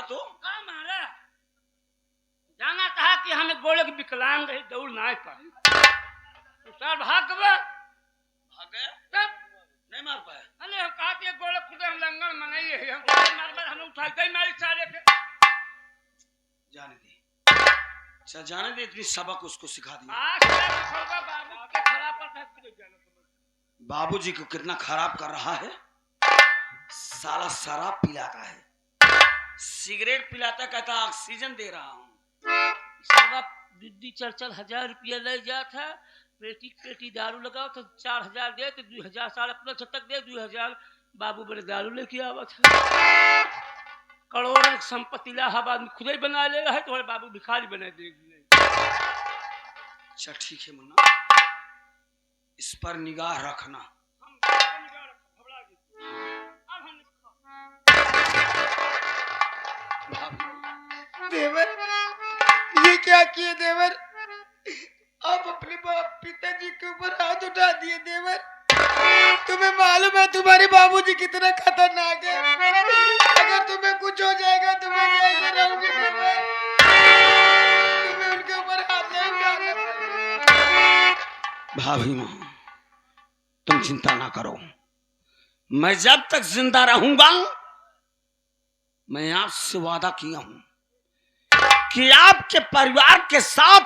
तो का मारा जाना था कि हमें गोले के विकलांग है, दौड़ ना पाए तो सर भाग गए तब नहीं मार पाया। अरे हम कहा कि गोले खुदे हम लंगड़ मनाई है, हम मार हम उठा गई मारी सारे के। जाने दे, अच्छा जाने दे, इतनी सबक उसको सिखा दिया। बाबू के खराब पर बाबूजी को कितना खराब कर रहा है। साला शराब पिलाता है, सिगरेट पिलाता, कहता ऑक्सीजन दे रहा हूँ। दीदी चल 1000 रुपया ले जा था, पेटी दारू लगाओ तो 4000 दे तो 2000 साल अपना छटक दे 2000 बाबू मेरे दारू लेके आवा था। करोड़ों संपत्ति इलाहाबाद में खुद ही बना ले रहा है, तुम्हारे बाबू भिखारी बना देगी। अच्छा ठीक है मुन्ना, इस पर निगाह रखना। देवर ये क्या किए देवर, आप अपने पिताजी के ऊपर हाथ उठा दिए देवर। तुम्हें मालूम है तुम्हारे बाबूजी कितना खतरनाक है, अगर तुम्हें कुछ हो जाएगा तुम्हें कैसे रहोगे देवर, तुम्हें उनके ऊपर हाथ नहीं उठाना। भाभी माँ तुम चिंता ना करो, मैं जब तक जिंदा रहूंगा मैं आपसे वादा किया हूं कि आपके परिवार के साथ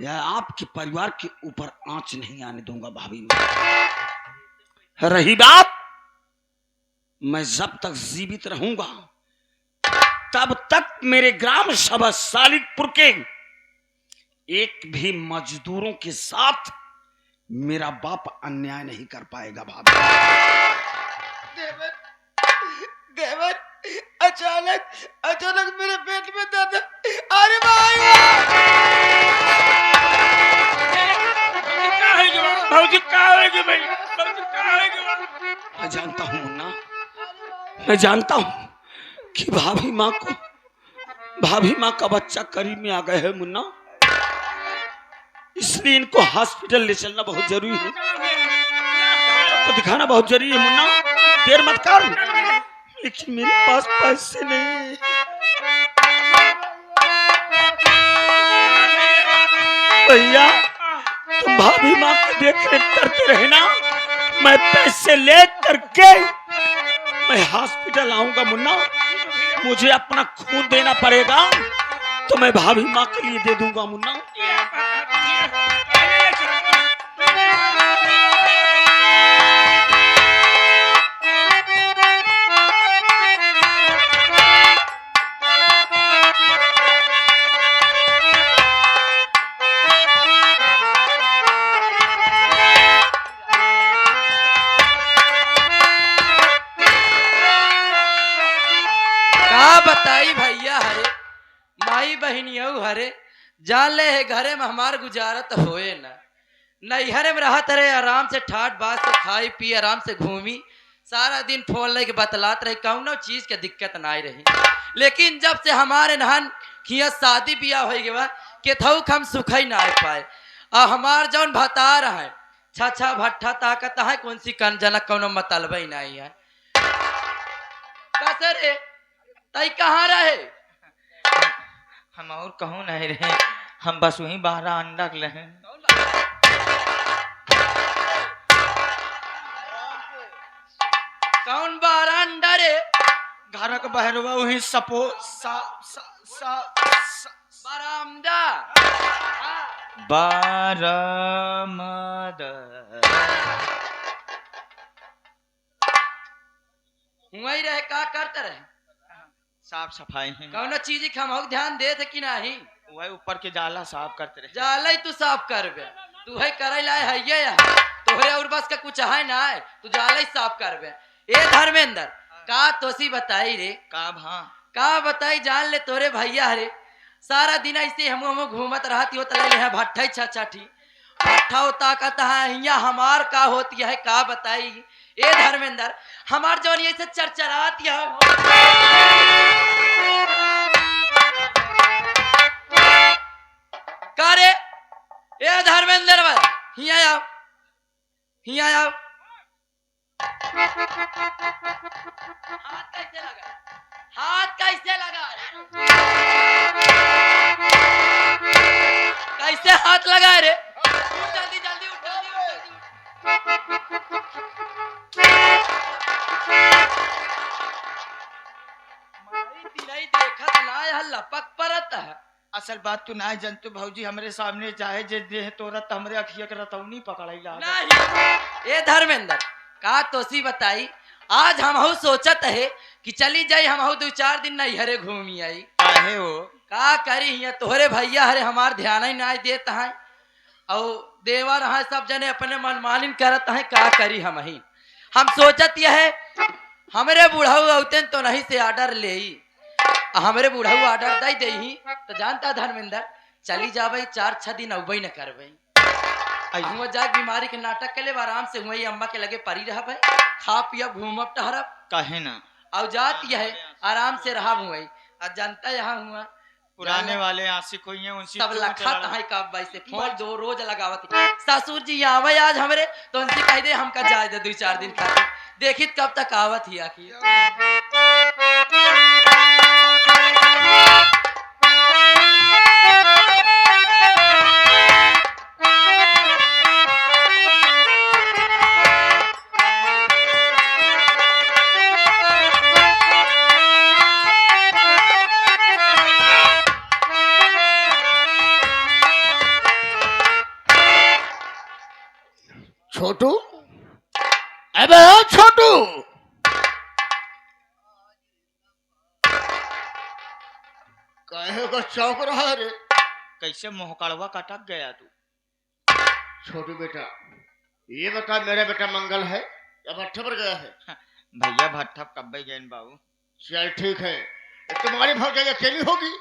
या आपके परिवार के ऊपर आंच नहीं आने दूंगा। भाभी माँ रही बात, मैं जब तक जीवित रहूंगा तब तक मेरे ग्राम सभा सालिकपुर के एक भी मजदूरों के साथ मेरा बाप अन्याय नहीं कर पाएगा। भाभी देवर देवर अचानक मेरे पेट में दर्द, अरे भाई मैं जानता हूं मुन्ना, मैं जानता हूं कि भाभी माँ का बच्चा करीब में आ गए है मुन्ना, इसलिए इनको हॉस्पिटल ले चलना बहुत जरूरी है, तो दिखाना बहुत जरूरी है मुन्ना, देर मत कर। लेकिन मेरे पास पैसे नहीं है भैया, तुम भाभी माँ की देखरेख करते रहे ना, मैं पैसे ले करके मैं हॉस्पिटल आऊंगा मुन्ना, मुझे अपना खून देना पड़ेगा तो मैं भाभी माँ के लिए दे दूंगा मुन्ना। बताई भैया हरे माई बहनियों हरे जान ले है घरे में हमार गुजारत होए ना, नैहरे में रहत रहे आराम से ठाट बात से खाई पी आराम से घूमी, सारा दिन फोन लेके बतलात रही, कौनो चीज के दिक्कत ना रही। लेकिन जब से हमारे नहन किया शादी ब्याह हो गया के थौक हम सुख ही ना पाए, और हमार जौन भता रहे छा भट्ठा ताकत है, कौन सी कन जनक कौनो मतलब ही नहीं है। कसरे तई कहाँ रहे? हम और कहूँ नहीं रहे, हम बस वहीं 12 अंडा रहे। कौन 12 अंडा रे? घर का बहरवा वहीं सपो बरामदा बारामद वही रहे, का करते रहे? साफ सफाई है, कौनो चीज की हम ध्यान दे थे कि नहीं? वही ऊपर के जाला साफ करते रहे। जाला तू साफ करबे, तू है करे लाए है ये तोहरे और बस का कुछ है ना, तू जाला ही साफ करबे। ए धर्मेंद्र का तोसी बताई रे, का बताई जान ले तोरे भैया रे, सारा दिन ऐसे हम घूमत रहती हो तले है भट्ठा छठी भट्ठा होता कहता है यहाँ हमार का होती है, का बताई ए धर्मेंद्र हमार जौन ये से चरचराती है का रे? ए धर्मेंद्र हिया आओ हाथ कैसे लगा? हाथ कैसे लगा? कैसे हाथ लगा रे? उठ जल्दी जल्दी उठ जल्दी उठ जल्दी उठ। नहीं देखत ना यह लपक परत है। असल बात तू ना जनतु भौजी हमरे सामने चाहे जे देह तोरत हमरे अखिया के रतौनी पकड़ैला। नहीं ए धर्मेंद्र का तोसी बताई आज हमहू सोचत है कि चली जाई हमहू 2-4 दिन नैहरे घूमी आई। काहे हो? का करी हिया तोहरे भैया हरे हमार ध्यान ही ना देत है और देवर है सब जने अपने मनमानिन करत है। का करी हम सोचत यह है हमरे बुढ़ऊ औतेन तो नहीं से ऑर्डर ले हमरे बुढ़ऊ ऑर्डर दई दे ही तो जानता धर्मेंद्र चली जाबई 4-6 दिन अबई न करबई। हुआ जाग बीमारी के नाटक के लिए आराम से हुई अम्मा के लगे परी रह भाई खा पियब घूमब टहरब काहे ना और जात यह आराम से रहा हुई। और जनता यहाँ हुआ पुराने वाले आशिक हुई हैं उनसे सब लखत है कब वैसे फोन 2 रोज लगावत ससुर जी आवे आज हमरे तो उनसे कह दे हमका जाए दे 2-4 दिन खातिर देखित कब तक आवत ही आखिर। छोटू अबे ओ छोटू काहे को चौक रहा है रे? कैसे मोहकड़वा कटक गया तू? छोटू बेटा ये बता मेरा बेटा मंगल है या भट्ठे पर गया है? भैया भट्ठा कब गए बाबू? चल ठीक है तुम्हारी भौजाई अकेली होगी?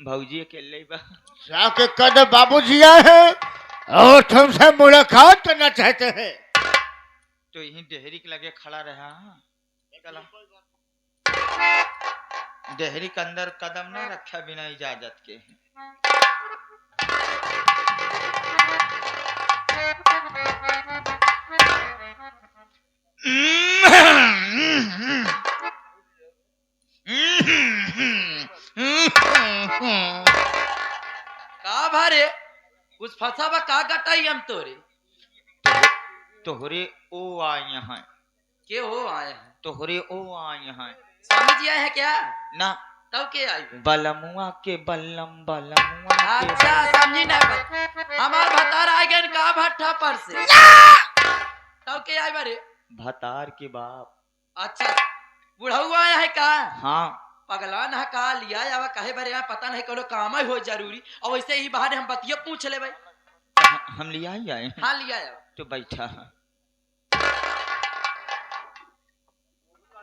भौजी अकेले ही बा। जाके कद बाबूजी आए हैं और तुमसे मुलाकात करना चाहते हैं। तो यही डेहरी के लगे खड़ा रहा। चला डेहरी के अंदर कदम ना रखा बिना इजाजत के। का भारे उस फसावा का गटाई हम तोरे तोहरे ओ आए हैं के हो आए हैं तोहरे ओ आए हैं स्वामी जी आए हैं क्या? ना तब के आई? बलमुआ के बलमुआ के अच्छा समझी ना हमार भतार आ गए का भट्ठा पर से तब के आई बारे भतार के बाप। अच्छा बुढ़ऊ आया है का? हाँ पगला ना का लिया या कहे बारे यहाँ पता नहीं कोनो काम ही हो जरूरी और वैसे ही बाहर हम बतिया पूछ ले भाई। हम लिया ही आए हैं। हाँ लिया आया तो बैठा है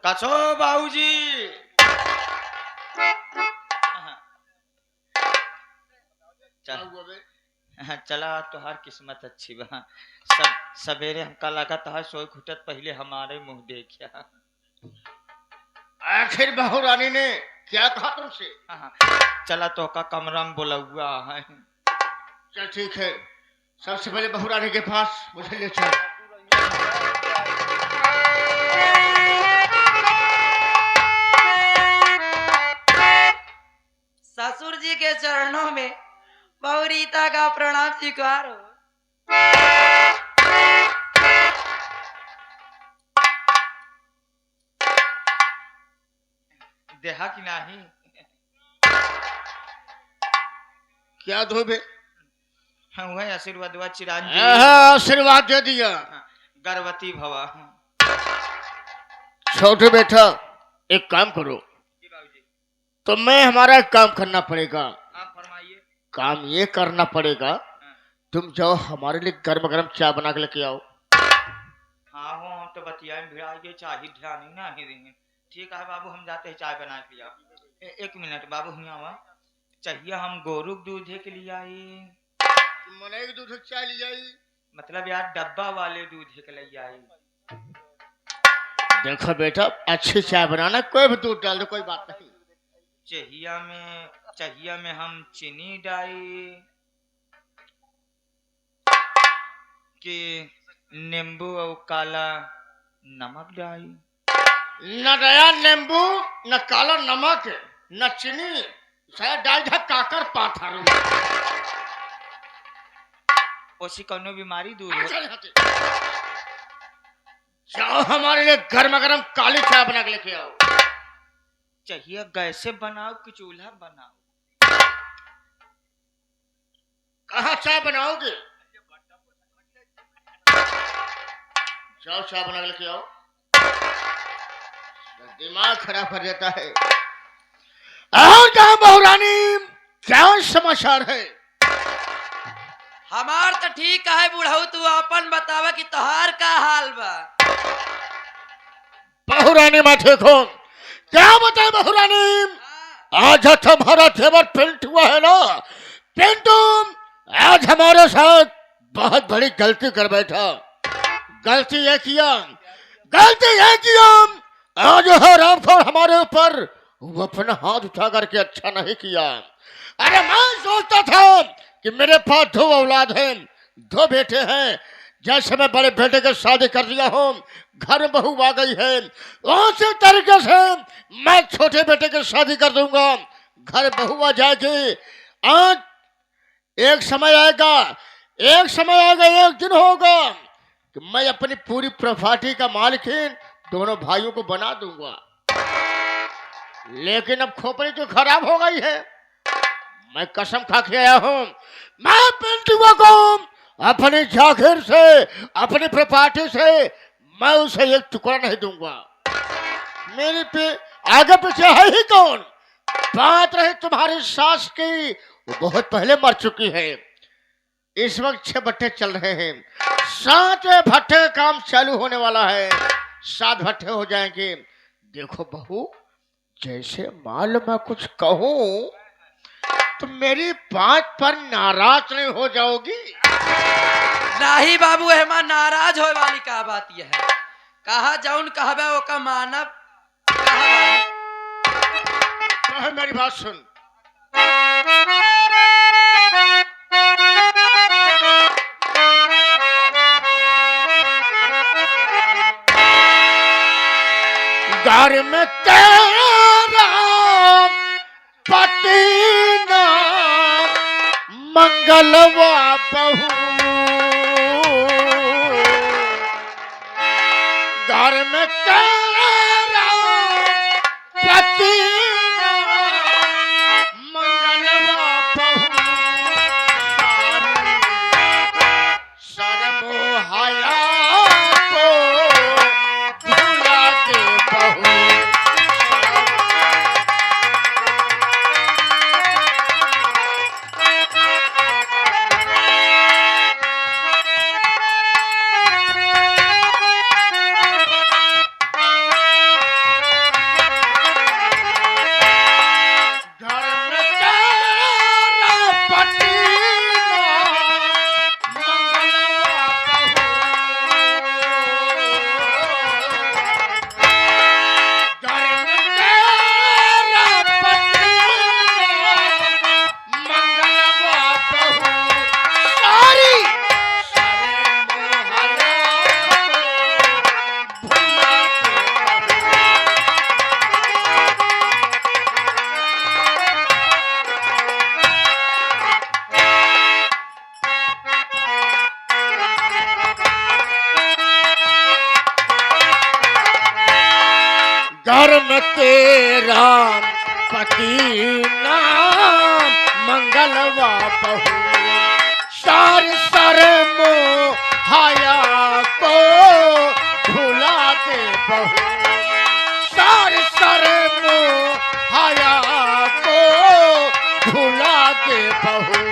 कछो बाबूजी। चला तो हर किस्मत अच्छी बा। सब सवेरे हमका लगा था सोई घुटत पहले हमारे मुंह देखिया। आखिर बहू रानी ने क्या कहा तुमसे? चला तो का कमरा में बोला हुआ है। चल ठीक है सबसे पहले बहू रानी के पास मुझे ले चल। ससुर जी के चरणों में बहुरीता का प्रणाम स्वीकार हो। देहा कि नहीं? क्या धोबे? वही आशीर्वाद चिरांजी आशीर्वाद दे दिया। गर्भवती भवा। छोटे बेटा एक काम करो तो मैं हमारा एक काम करना पड़ेगा। आप फरमाइए। काम ये करना पड़ेगा तुम जाओ हमारे लिए गर्म गर्म चाय बना के लेके आओ। हाँ हो हम तो बतिया में भिड़ा के चाय ही ध्यान ही ना ही देंगे। ठीक है बाबू हम जाते हैं चाय बना के लिया। एक मिनट बाबू हुआ चाहिए हम गोरु दूध के लिए आई। मने दूध चाय ले आई मतलब यार डब्बा वाले दूध के लिए आई। देखो बेटा अच्छी चाय बनाना कोई भी दूध डाल दो कोई बात नहीं। चाहिए में हम चीनी डाई कि नींबू और काला नमक डाई। न नया नींबू, न काला नमक, न चीनी, शायद डाल धा काकर पाथर। ओसी कौनो बीमारी दूर हो। जाओ हमारे लिए गर्मा गर्म काली चाय बना के लेके आओ। चाहिए गैस से बनाओ कि चूल्हा बनाओ? कहाँ चाय बनाओगे? जाओ चाय बना के लेके आओ। दिमाग खराब कर देता है। और कहा बहुरानी, क्या समाचार है? हमार तो ठीक है बुढ़ऊ, तू अपन बतावा कि तोहार का हाल बा। बहुरानी मैं ठीक हूँ। क्या बताए बहुरानी? आज तुम्हारा तेवर पिंट हुआ है ना, पिंटू आज हमारे साथ बहुत बड़ी गलती कर बैठा। गलती ये किया आज है रामफल हमारे ऊपर वो अपना हाथ उठा करके अच्छा नहीं किया। अरे मैं सोचता था कि मेरे पास 2 औलाद हैं, 2 बेटे हैं। जैसे मैं बड़े बेटे की शादी कर दिया हूँ, घर में बहू आ गई है, उसी तरीके से मैं छोटे बेटे की शादी कर दूंगा, घर बहू आ जाएगी। आज एक समय आएगा, एक दिन होगा कि मैं अपनी पूरी प्रॉपर्टी का मालिक दोनों भाइयों को बना दूंगा। लेकिन अब खोपड़ी तो खराब हो गई है। मैं कसम खा के आया हूं, मैं पिंटुआ को अपनी जागीर से, अपनी प्रॉपर्टी से मैं उसे एक टुकड़ा नहीं दूंगा। मेरे पे आगे पीछे है ही कौन? बात रही तुम्हारी सास की, वो बहुत पहले मर चुकी है। इस वक्त 6 भट्टे चल रहे हैं, 7वें भट्टे का काम चालू होने वाला है। 7 भट्टे हो जाएंगे। देखो बहू, जैसे माल मैं कुछ कहूं तो मेरी बात पर नाराज नहीं हो जाओगी? नहीं बाबू, एमा नाराज होए वाली का बात यह है। कहा जाऊन कहबे वो का मानब। कहे मेरी बात सुन। घर में तेरा पति ना मंगलवा बहू, घर में तेरा पति ना मंगलवा बहू, शर्म हया को भुला के बहू। घर में तेरा पति नाम मंगलवा बहू, सार सर मोहाया को भुला दे बहू, सार सर मोहाया को भुला दे बहू।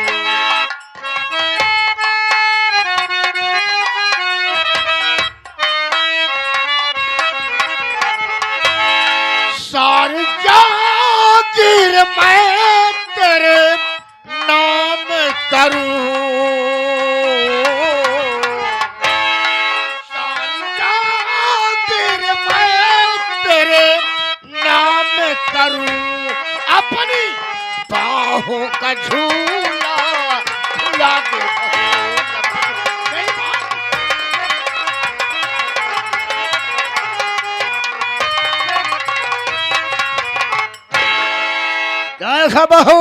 सारी जागीर मैं तेरे नाम करूं, सारी जागीर मैं तेरे नाम करूं, अपनी बाहों का झूला झूला के देखा बहू,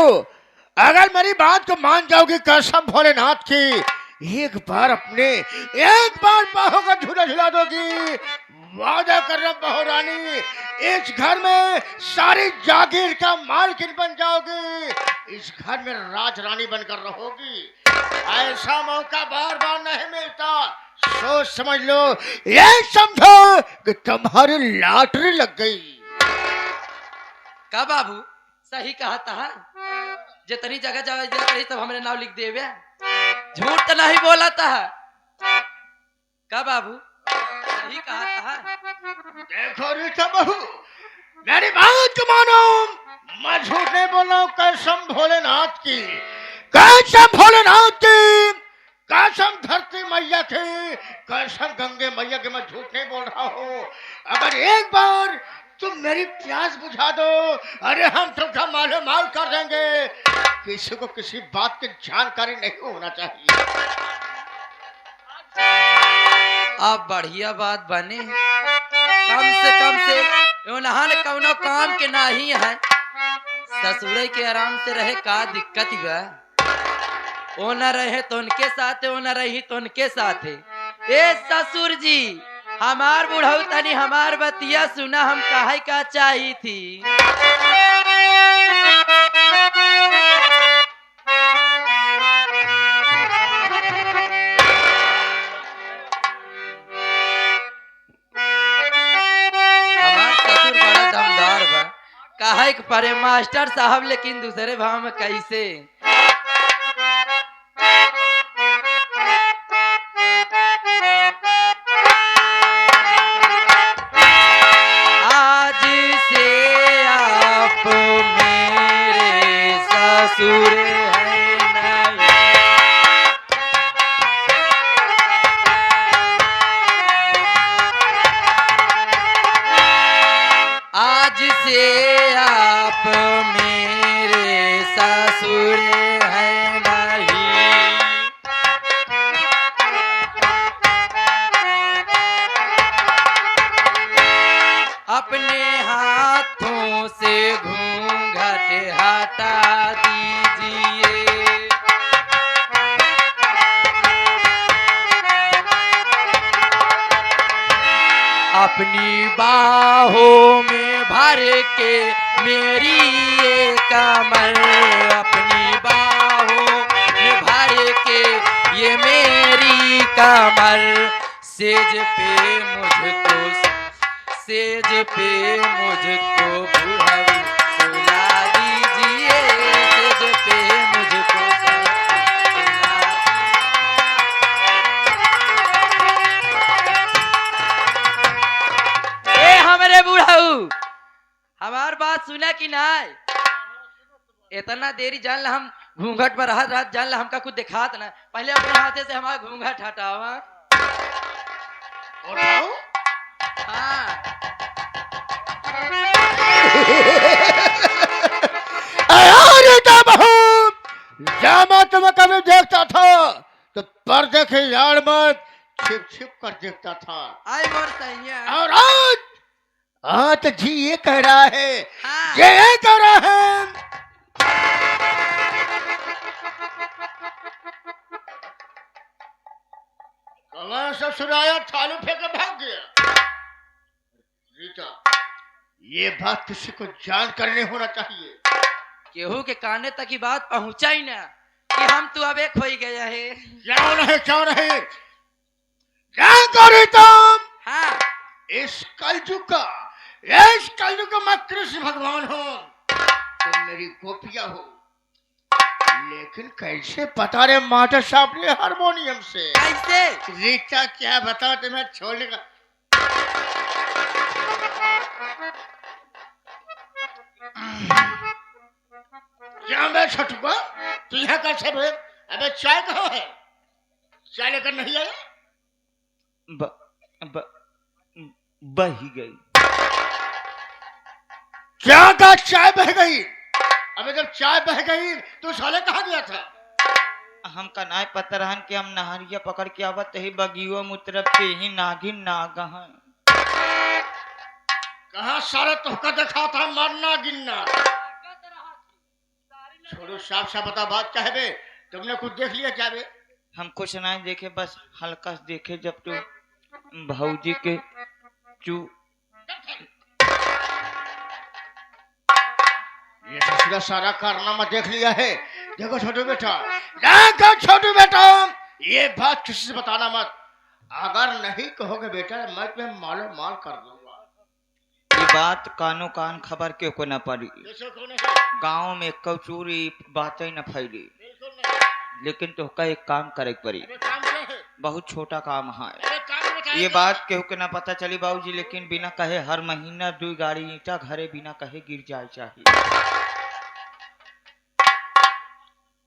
अगर मेरी बात को मान जाओगी कसम भोलेनाथ की, एक बार बहू का झूला झुला दोगी, वादा कर रहा बहू रानी, इस घर में सारी जागीर का मालकिन बन जाओगी, इस घर में राज रानी बनकर रहोगी। ऐसा मौका बार बार नहीं मिलता। सोच समझ लो, ये समझो कि तुम्हारी लॉटरी लग गई। का बाबू सही कहा था, जितनी जगह जावे जा करी सब हमरे नाम लिख देवे, झूठ तो नहीं बोला था। का बाबू सही कहा था। देखो रीता बहू, मेरी बात को मानो, मैं झूठ नहीं बोल रहा हूँ। कसम भोलेनाथ की, कसम भोलेनाथ की, कसम धरती मैया की, कसम गंगे मैया की, मैं झूठ नहीं बोल रहा हूँ। अगर एक बार तुम मेरी प्यास बुझा दो, अरे हम तुमका मालो माल कर देंगे। किसी को किसी बात की जानकारी नहीं होना चाहिए। अब बढ़िया बात बने, कम से उन्हान कौनो काम के नहीं है, ससुरे के आराम से रहे का दिक्कत बा। ओ न रहे तो उनके साथ, ओ न रही तो उनके साथ। ए ससुर जी, हमार बुढ़ऊ तनी हमार बतिया सुना, हम काहे का चाही थी। हमार ससुर बड़ा दमदार बा, काहे के परे मास्टर साहब, लेकिन दूसरे भाव में कैसे। आज से आप मेरे ससुर हैं नहीं। आज से आप मेरे ससुर हैं नहीं। अपने हाथों से घूंघट हटा दीजिए। अपनी बाहों में भर के मेरी ये कमर, अपनी बाहों में भर के ये मेरी कमर, सेज पे मुझको बुढ़ऊ सुला दीजिए, सेज पे मुझको सुला। ए हमरे बुढ़ऊ, हमार बात सुना कि नहीं। इतना देरी जान ला हम घूंघट पर रहत जान ला हमका कुछ दिखात ना, पहले अपने हाथे से हमारा घूंघट हटावा। उठाओ। हाँ रीता बहू, जब मैं तुम्हें कभी देखता था तो पर्दे के यार में छिप छिप कर देखता था, आई मोर सैया। और आज तो जी ये कह रहा है, हाँ। ये कह रहा है। कहाँ से सुनाया, थालू फेंके भाग गया। रीता, ये बात किसी को जान करने होना चाहिए। केहू के काने तक की बात पहुंचा ही ना कि हम तो अब एक हो ही गया है। क्यों नहीं, क्यों नहीं, क्या करी तुम। हाँ इस कलयुग का मैं कृष्ण भगवान हूँ, तुम मेरी गोपिया हो। लेकिन कैसे पता रे मास्टर साहब ने हारमोनियम से। कैसे। रीता क्या बताओ तुम्हें छोड़ने का। क्या मैं छठुआ, तू यहाँ कैसे भेज। अबे चाय कहाँ है, चाय लेकर नहीं आया। बही गई। क्या का चाय बह गई। अबे जब चाय बह गई तो साले कहाँ गया था। हम कनाए पता रहन कि हम नहरिया पकड़ के आवत ही बगियो मुतरफ पे ही नागिन नागहन। कहाँ सारे तुहका देखा था, मरना गिनना। छोड़ो, साफ साफ बता बात क्या है बे? तुमने कुछ देख लिया क्या बे? हम कुछ नहीं देखे, बस हल्का से देखे जब तो भौजी के चू ये दूसरा सारा कारनामा देख लिया है। देखो छोटू बेटा, देखो छोटू बेटा, ये बात किसी से बताना मत। अगर नहीं कहोगे बेटा मैं तुम्हें मालो माल कर दूंगा। ये बात कानो कान खबर के को न पड़ी, कैसे को नहीं? गांव में कचूरी बातें न फैली, बिल्कुल नहीं। लेकिन तो का एक काम करे पड़ी, अबे काम क्या है? बहुत छोटा काम है। अबे काम बताइए। ये बात केहू के ना पता चली बाबूजी, लेकिन बिना कहे हर महीना 2 गाड़ी ईंटा घरे बिना कहे गिर जाए चाहिए।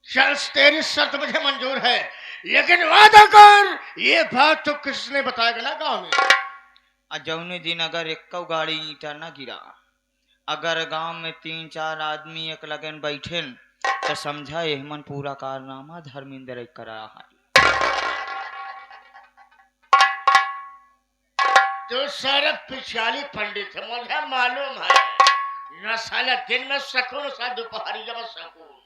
चल तेरी शर्त मुझे मंजूर है, लेकिन वादा कर ये बात तो किसने बताएगा ना गांव में। जौने दिन अगर एक गाड़ी ईंटा न गिरा, अगर गांव में 3-4 आदमी एक लगन बैठे तो समझा एहमन पूरा कारनामा धर्मेंद्र करा है। तो सारा पिछाली पंडित है, मुझे मालूम है। न साला दिन में सकून, सा दोपहरिया में सकून।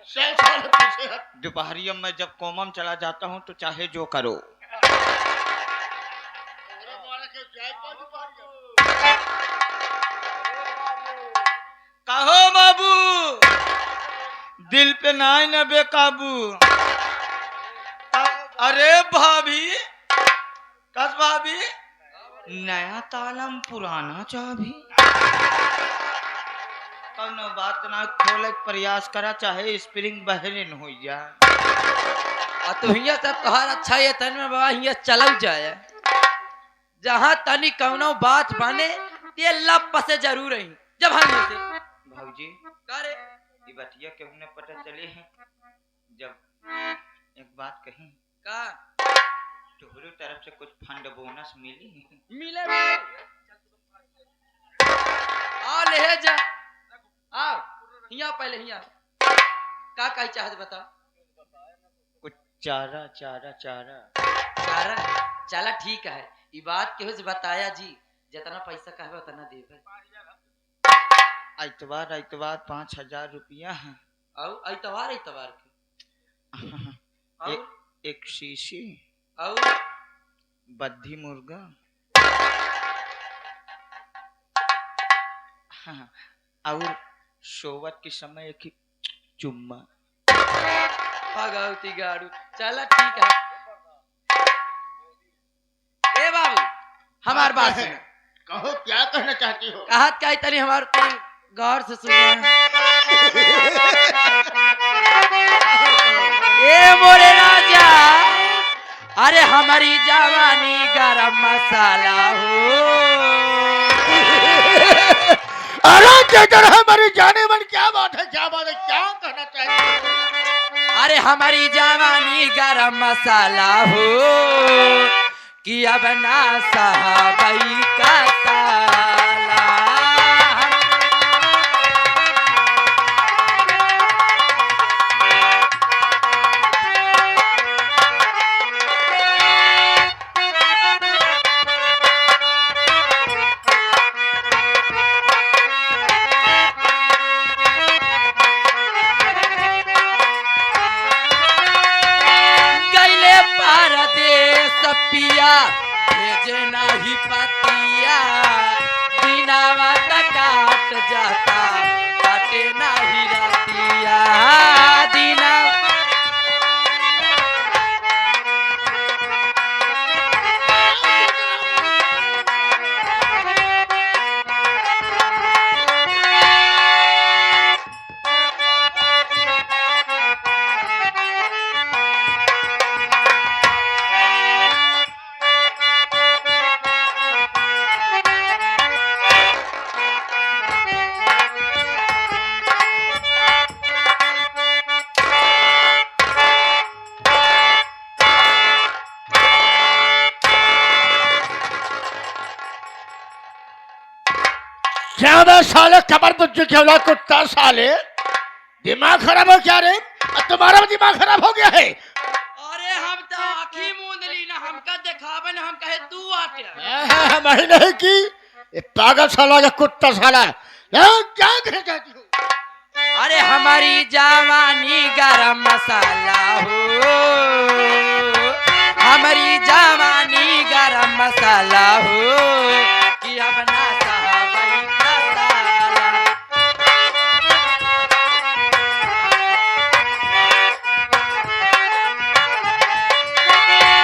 चल चल पीछे हट। दोपहरिया में जब कोमम चला जाता हूँ तो चाहे जो करो। कहो बाबू, दिल पे नाई न बेकाबू। अरे भाभी, कस भाभी, नया तालम पुराना चाबी। कौनो बात ना खोले के प्रयास करा, चाहे स्प्रिंग बहरे न हो जाए। और तो हिया सब तोहार अच्छा ये तन में बाबा हिया चलल जाए, जहाँ तनी कौनो बात बने ते लब से जरूर रही जब हम से भौजी करे ये बतिया के उन्हें पता चले हैं, जब एक बात कही का तोहरे तरफ से कुछ फंड बोनस मिली। मिले आ ले जा आओ हिया पहले हिया का कही चाहत बता। कुछ चारा चारा चारा चारा चला ठीक है, ये बात केहू से बताया जी, जितना पैसा कहबे उतना देबे। इतवार इतवार 5000 रुपया है। औ इतवार के औ एक शीशी औ बद्धी मुर्गा, हाँ, और सोवत के समय एक चुम्मा। भगवती गाड़ू चला ठीक है। ए बाबू हमार बात सुनो, कहो क्या कहना चाहती हो? कहत का तनी हमार तनी गौर से सुनो। ए मोरे राजा, अरे हमारी जवानी गरम मसाला हो। अरे तेजर हमारी जाने मन, क्या बात है, क्या बात है, क्या कहना चाहती हो? अरे हमारी जवानी गरम मसाला हो कि अब ना साहबई का साला। गैले परदेस पिया भेजे नाही पतिया, बिना वात काट जाता काटे नाही रतिया। दीना क्या बे साले कमर बुज्जू के औलाद कुत्ता साले, दिमाग खराब हो क्या रे? तुम्हारा भी दिमाग खराब हो गया है? अरे हम तो आँखी मूंद ली ना, हमका देखावे ना, हम कहे तू आते। मैं नहीं की ये पागल साला या कुत्ता साला, क्या कहना चाहती हो? अरे हमारी जवानी गरम मसाला हो, हमारी जवानी गरम मसाला हो कि अब ना साहबई का साला।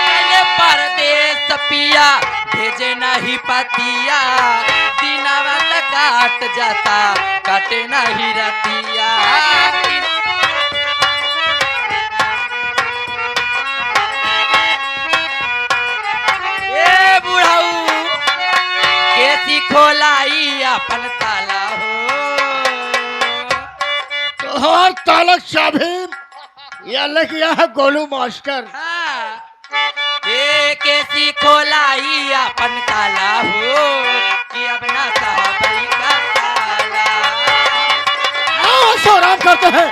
चले परदेस पिया भेजे नहीं पतिया, दिनवा तक काट जाता काटे नहीं रतिया। ए बुढ़ऊ कैसी खोलाई अपन ताला हो, तोहर तालक चाबी या लगिया है गोलू मास्टर। हाँ। ए कैसी खोलाई अपन ताला हो कि अब ना साहबई का साला। आओ सौराम करते हैं।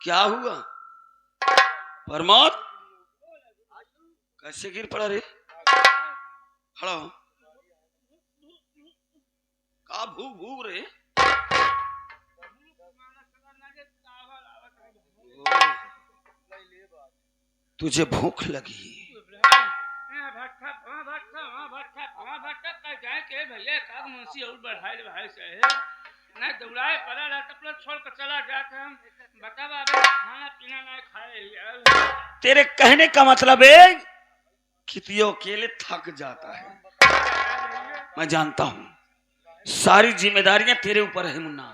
क्या हुआ प्रमोद? कैसे गिर पड़ा रे? खड़ा हो। का भू भू रे? तुझे भूख लगी? ना दौड़ाए पड़ा रहता अपना छोड़ कर चला जाता हम बता बाबा खाना पीना ना खाए। तेरे कहने का मतलब है कि तू अकेले थक जाता है। मैं जानता हूं सारी जिम्मेदारियां तेरे ऊपर है मुन्ना।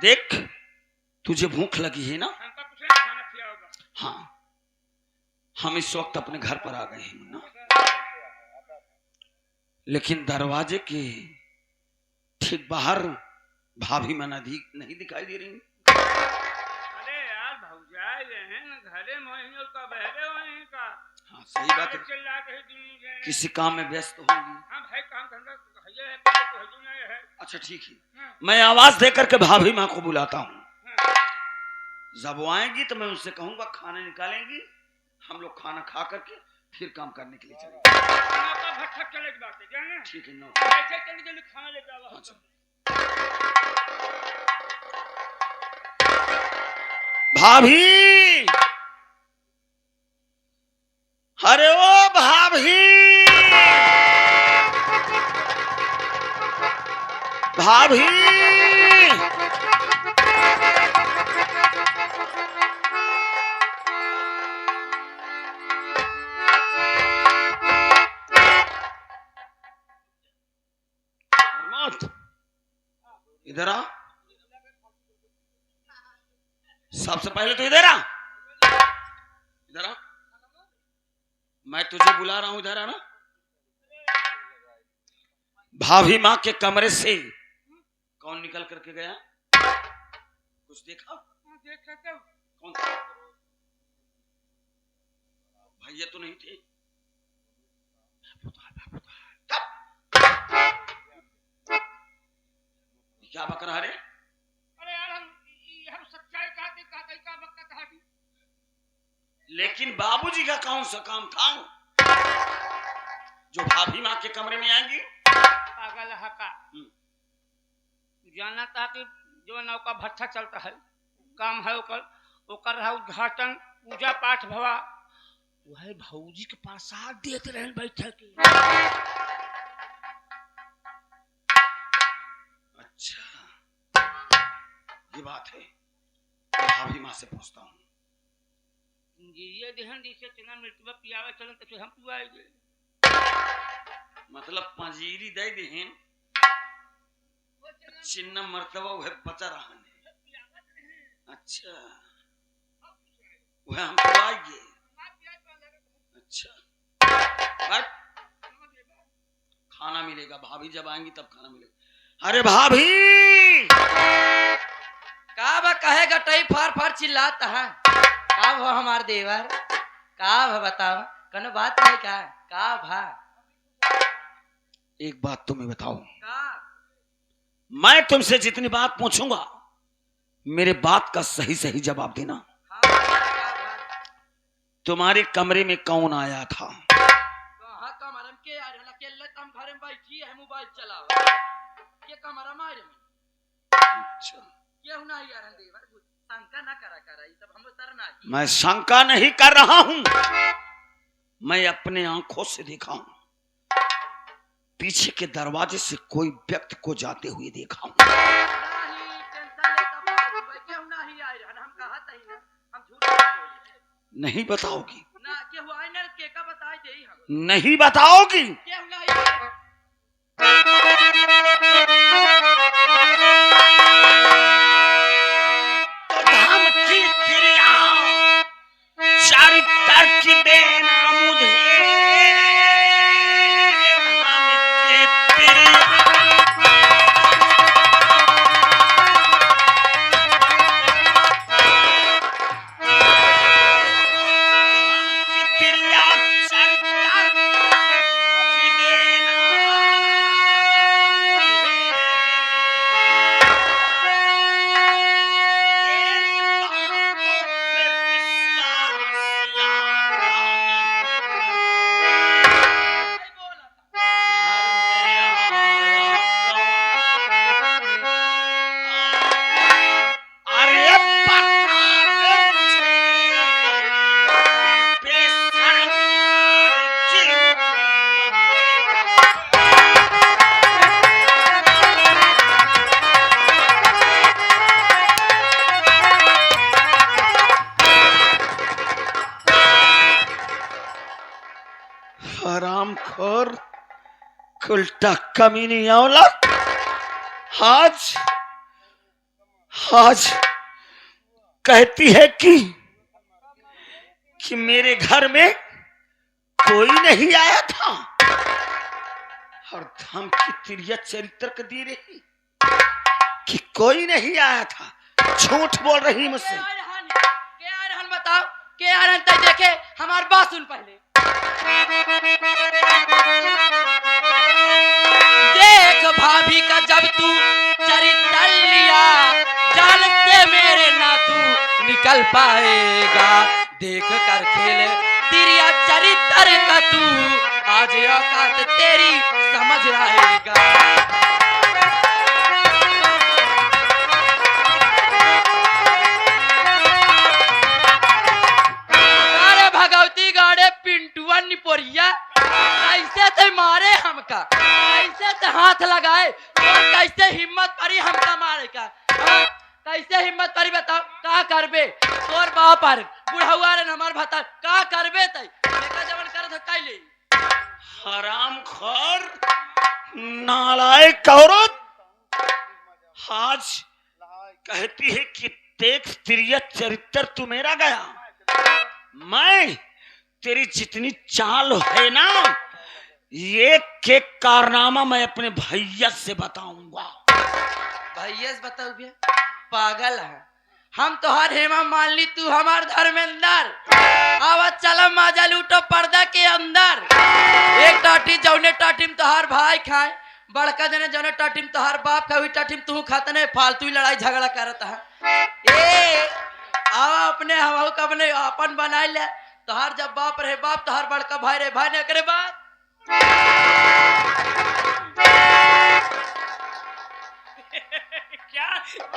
देख तुझे भूख लगी है ना? हमका कुछ नहीं खाना खिया होगा। हाँ हम इस वक्त अपने घर पर आ गए हैं मुन्ना, लेकिन दरवाजे के ठीक बाहर भाभी मना नहीं दिखाई दे रही। अरे यार भौजाई हैं घरे मोहिनी का बहरे हुए का। हाँ सही बात है, चिल्ला के दुनिया किसी काम में व्यस्त होगी। हां भाई काम धंधा है तो हजू नहीं है। अच्छा ठीक है, मैं आवाज दे करके भाभी माँ को बुलाता हूँ। जब वो आएंगी तो मैं उनसे कहूंगा खाना निकालेंगी, हम लोग खाना खा करके फिर काम करने के लिए चलेंगे। का भट्ठा चले की बात है जाने। ठीक है नो। ऐसे जल्दी जल्दी खाना लेके आओ। अच्छा। भाभी, अरे ओ भाभी, भाभी इधर आ, सबसे पहले तो इधर आ, इधर आ, मैं तुझे बुला रहा हूं, इधर आना। भाभी माँ के कमरे से कौन निकल करके गया? कुछ देखा? देख सकते हो कौन था? भैया तो नहीं थे? क्या बक रहा रे? अरे यार हम सच्चाई कहते का बक्का था। लेकिन बाबूजी का कौन सा काम था जो भाभी माँ के कमरे में आएंगी? पागल हका जाना था कि जो नौका भट्ठा चलता है काम है ओकर रहा उद्घाटन पूजा पाठ भवा वह भौजी के प्रसाद देते रहे बैठे के। अच्छा ये बात है, भाभी माँ से पूछता हूँ। ये देहन जैसे चना मृत्यु पियावे चलन तो फिर हम पिवाएंगे। मतलब पंजीरी दे देहन चिन्ह मर्तबा वह बचा रहा है। अच्छा वह हम पिवाएंगे। अच्छा बट खाना मिलेगा, भाभी जब आएंगी तब खाना मिलेगा। अरे भाभी का बा कहेगा टई फार फार चिल्लाता है। का भा हमार देवर का भा बताओ कनो बात नहीं का भा एक बात तुम्हें बताओ, का मैं तुमसे जितनी बात पूछूंगा मेरे बात का सही सही जवाब देना। तुम्हारे कमरे में कौन आया था? कहाँ कमरम के यार अकेले तुम घर में बैठी है मोबाइल चलाओ के कमरा मारे में अच्छा, क्यों ना यार देवर शंका ना करा ये सब हम उतरना ही मैं शंका नहीं कर रहा हूं, मैं अपने आंखों से देखा हूं। पीछे के दरवाजे से कोई व्यक्ति को जाते हुए देखा हूं। नहीं टेंशन लेता बात क्यों ना ही आए हम कहा था ही ना हम झूठ नहीं बोले नहीं बताओगी? ना के हुआ ना के का बताई दे हम नहीं बताओगी? क्यों ना ही तो धमकी क्रिया चरित्र की देना मुझे, धमकी क्रिया चरित्र की देना हरामखोर उल्टा कमीनी औलाद। आज आज कहती है कि मेरे घर में कोई नहीं आया था और धमकी तिरिया चरित्र को दे रही कि कोई नहीं आया था। झूठ बोल रही मुझसे। के आरहन बताओ के आरहन तय देखे हमार बात सुन पहले देख भाभी का जब तू चरित्र लिया जाल से मेरे ना तू निकल पाएगा देख कर खेल तेरिया चरित्र का तू आज औकात तेरी समझ आएगा। अरे भगवती गाड़े पिंटुआ निपोरिया कैसे थे मारे हमका कैसे थे हाथ लगाए और कैसे हिम्मत परी हमका मारे का हाँ? कैसे हिम्मत परी बताओ का करबे तोर बाप पर बुढ़ावा रे हमार भता का करबे तई लेका जवन कर धक्का ले हरामखोर नालायक औरत। आज कहती है कि देख तेरिया चरित्र तू मेरा गया, मैं तेरी जितनी चाल है ना ये के कारनामा मैं अपने भैया से बताऊंगा। भैया से बताओ भैया पागल है हम तोहार हेमा मान ली तू हमार धर्मेंद्र आवाज चला माजा लूटो पर्दा के अंदर एक टाटी जौने टाटी में तोहार भाई खाए बड़का जने जौने टाटी में तोहार बाप खाए वही टाटी में तू खाता नहीं फालतू ही लड़ाई झगड़ा करता है। ए आवा अपने हवा का अपने अपन बना ले तोहार जब बाप रहे बाप तोहार बड़का भाई रहे भाई ने करे बात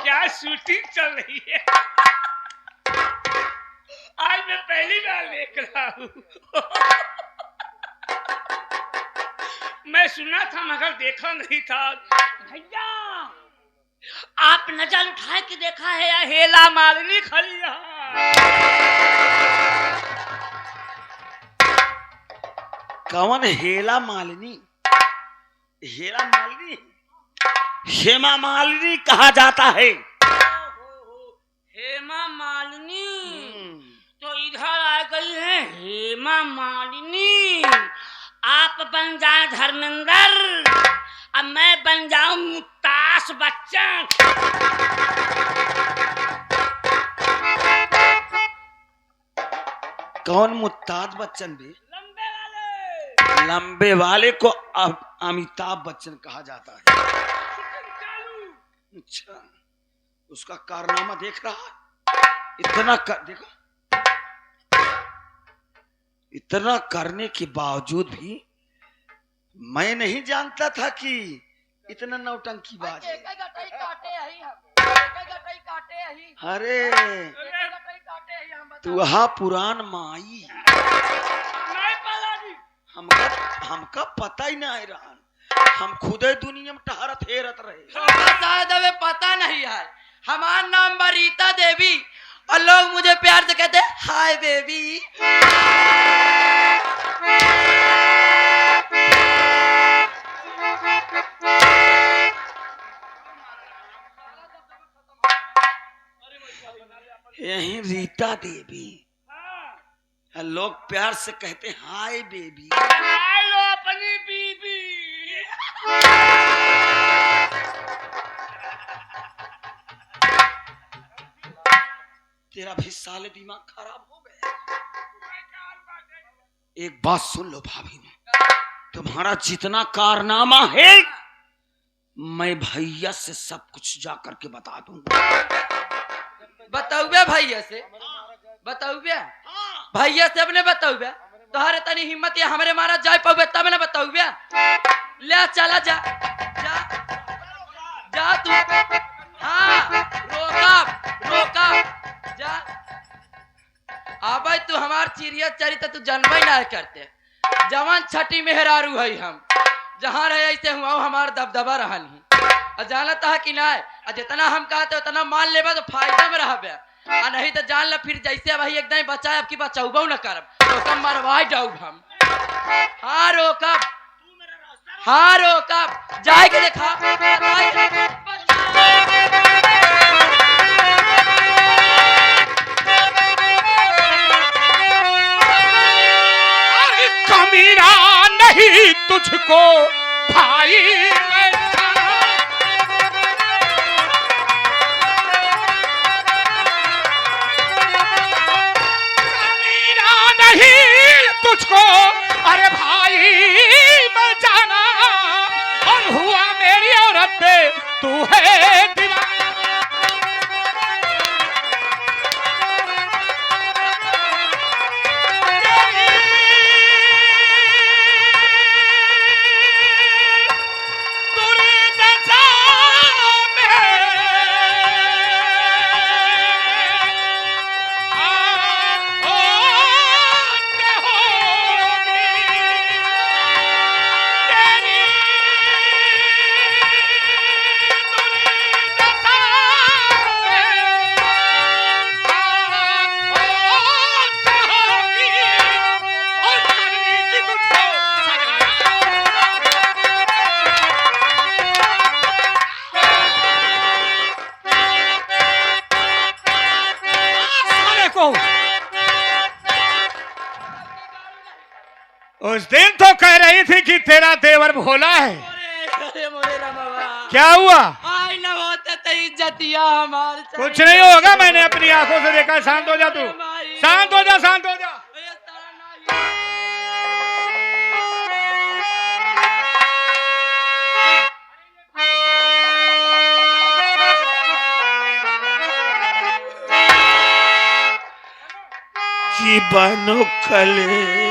क्या शूटिंग चल रही है। आज मैं पहली बार देख रहा हूँ। मैं सुना था मगर देखा नहीं था। भैया आप नजर उठाए कि देखा है या हेला मालिनी खड़ी यहाँ। कौन हेला मालिनी? हेला मालिनी हेमा मालिनी कहा जाता है। हेमा मालिनी तो इधर आ गई है हेमा मालिनी। आप बन जाए धर्मेंद्र अब मैं बन जाऊं मुत्तास बच्चन। कौन मुत्ताज बच्चन बे? लंबे वाले को अब अमिताभ बच्चन कहा जाता है। अच्छा, उसका कारनामा देख रहा है। देखो, इतना करने के बावजूद भी मैं नहीं जानता था कि इतना नौटंकी बाज है। अरे तू हा पुरान माई, हमका पता ही नहीं रहा। हम खुदे दुनिया में टहरत हेरत रहे। शायद हमें पता नहीं है। हमारा नाम रीता देवी और लोग मुझे प्यार से कहते हैं हाय बेबी। यही रीता देवी, लोग प्यार से कहते हैं हाय बेबी। हेलो अपनी बीबी। तेरा भी साले दिमाग खराब हो गया। एक बात सुन लो भाभी, तुम्हारा जितना कारनामा है मैं भैया से सब कुछ जा करके बता दूंगा। बताऊबे भैया से, बताऊबे भैया से अपने बताऊबे। तोहरे तनी हिम्मत या हमरे मारा जाय पाऊबे तब ना बताऊबे। ले चला जा जा जा तू। हाँ रोका जा। आबे तू हमार चिड़िया चरित्र तू जानबे ना करते। जवान छठी मेहरारू है हम, जहाँ रहे ऐसे हुआ हमार दबदबा रहन ही। जानता है कि ना, जितना हम कहते उतना मान लेबे तो फायदा में रहबे, आ नहीं तो जान ले फिर जैसे भाई एकदम बचाए अब की बचाऊबो न करब तो कम मरवाई जाऊब हम। हाँ रोकब जाए के देखा। कमीना नहीं तुझको भाई तुझको, अरे भाई मैं जाना और हुआ मेरी औरत पे तू है दीवाना। उस दिन तो कह रही थी कि तेरा देवर भोला है। क्या हुआ? आई न होते तो इज्जतिया हमार कुछ नहीं होगा, मैंने अपनी आंखों से देखा। शांत हो जा तू, शांत हो जा, शांत हो जा। कि बनो कले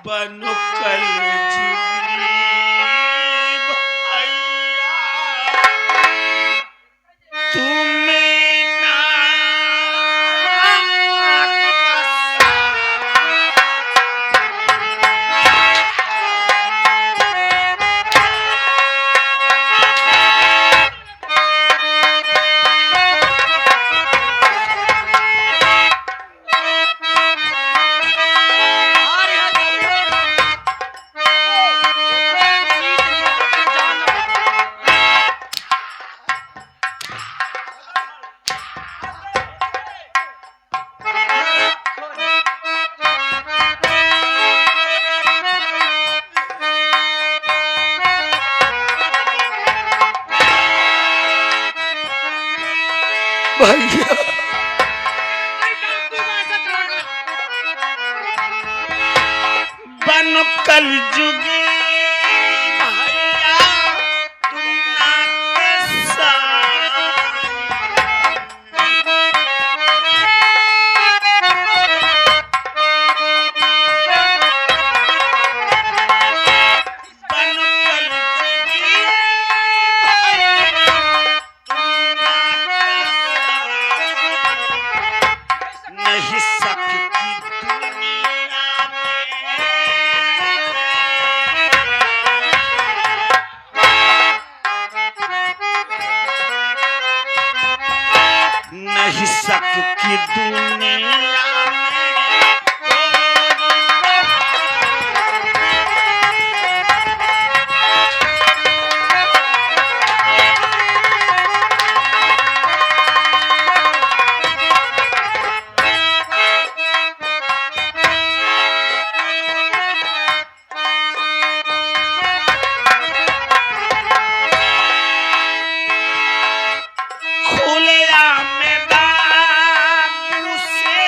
बनो कल बन कल जुगी भैया दुनिया के साथ। बन कल जुगी भैया दुनिया के साथ। नहीं सकती दुनिया में, नहीं सकती दुनिया खुलेआ में बाबू से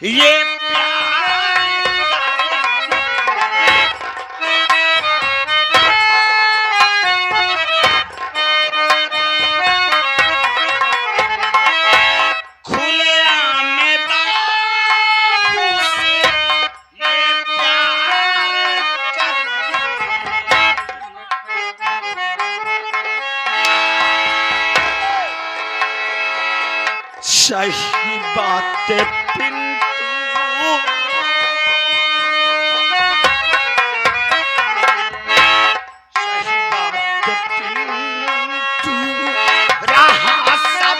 ये प्यार खुलेआ में बाबू से ये प्यार सही बात है पिंटू, सही बात है पिंटू, रहा सब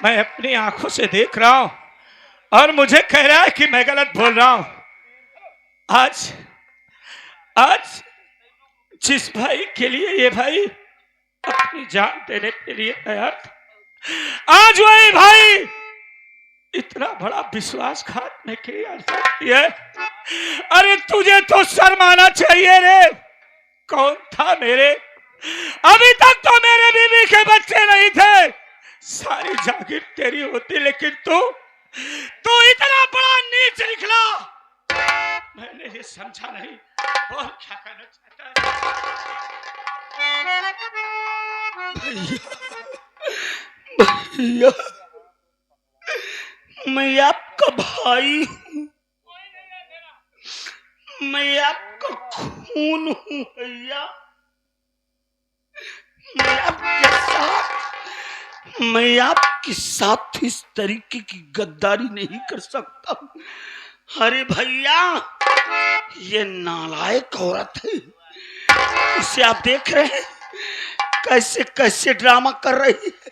मैं अपनी आंखों से देख रहा हूं और मुझे कह रहा है कि मैं गलत बोल रहा हूं। आज आज जिस भाई के लिए ये भाई अपनी जान देने के लिए तैयार था, आज वही भाई इतना बड़ा विश्वासघात में क्रिया करती है। अरे तुझे तो शर्माना चाहिए रे। कौन था मेरे, अभी तक तो मेरे बीवी के बच्चे नहीं थे, सारी जागीर तेरी होती, लेकिन तू इतना बड़ा नीच निकला। मैंने ये समझा नहीं। बोल क्या करना चाहता है? भैया मैं आपका भाई हूँ, मैं आपका खून हूँ भैया। मैं आपके साथ इस तरीके की गद्दारी नहीं कर सकता। अरे भैया ये नालायक औरत है, इसे आप देख रहे हैं कैसे कैसे ड्रामा कर रही है।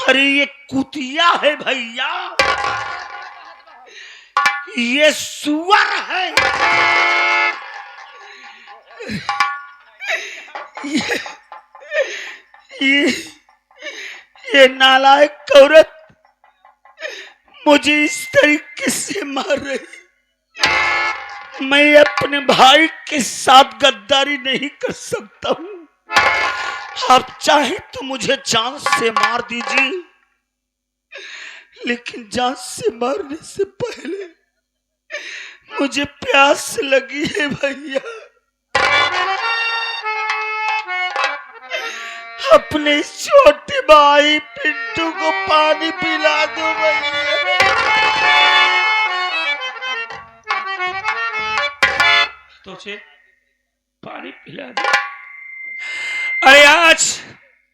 अरे ये कुतिया है भैया, ये सुअर है, ये नालायक औरत मुझे इस तरीके से मार रही। मैं अपने भाई के साथ गद्दारी नहीं कर सकता हूं। आप चाहे तो मुझे जान से मार दीजिए, लेकिन जान से मारने से पहले मुझे प्यास लगी है भैया। अपने छोटे भाई पिंटू को पानी पिला दो भैया। तुझे पानी पिला दे? अरे आज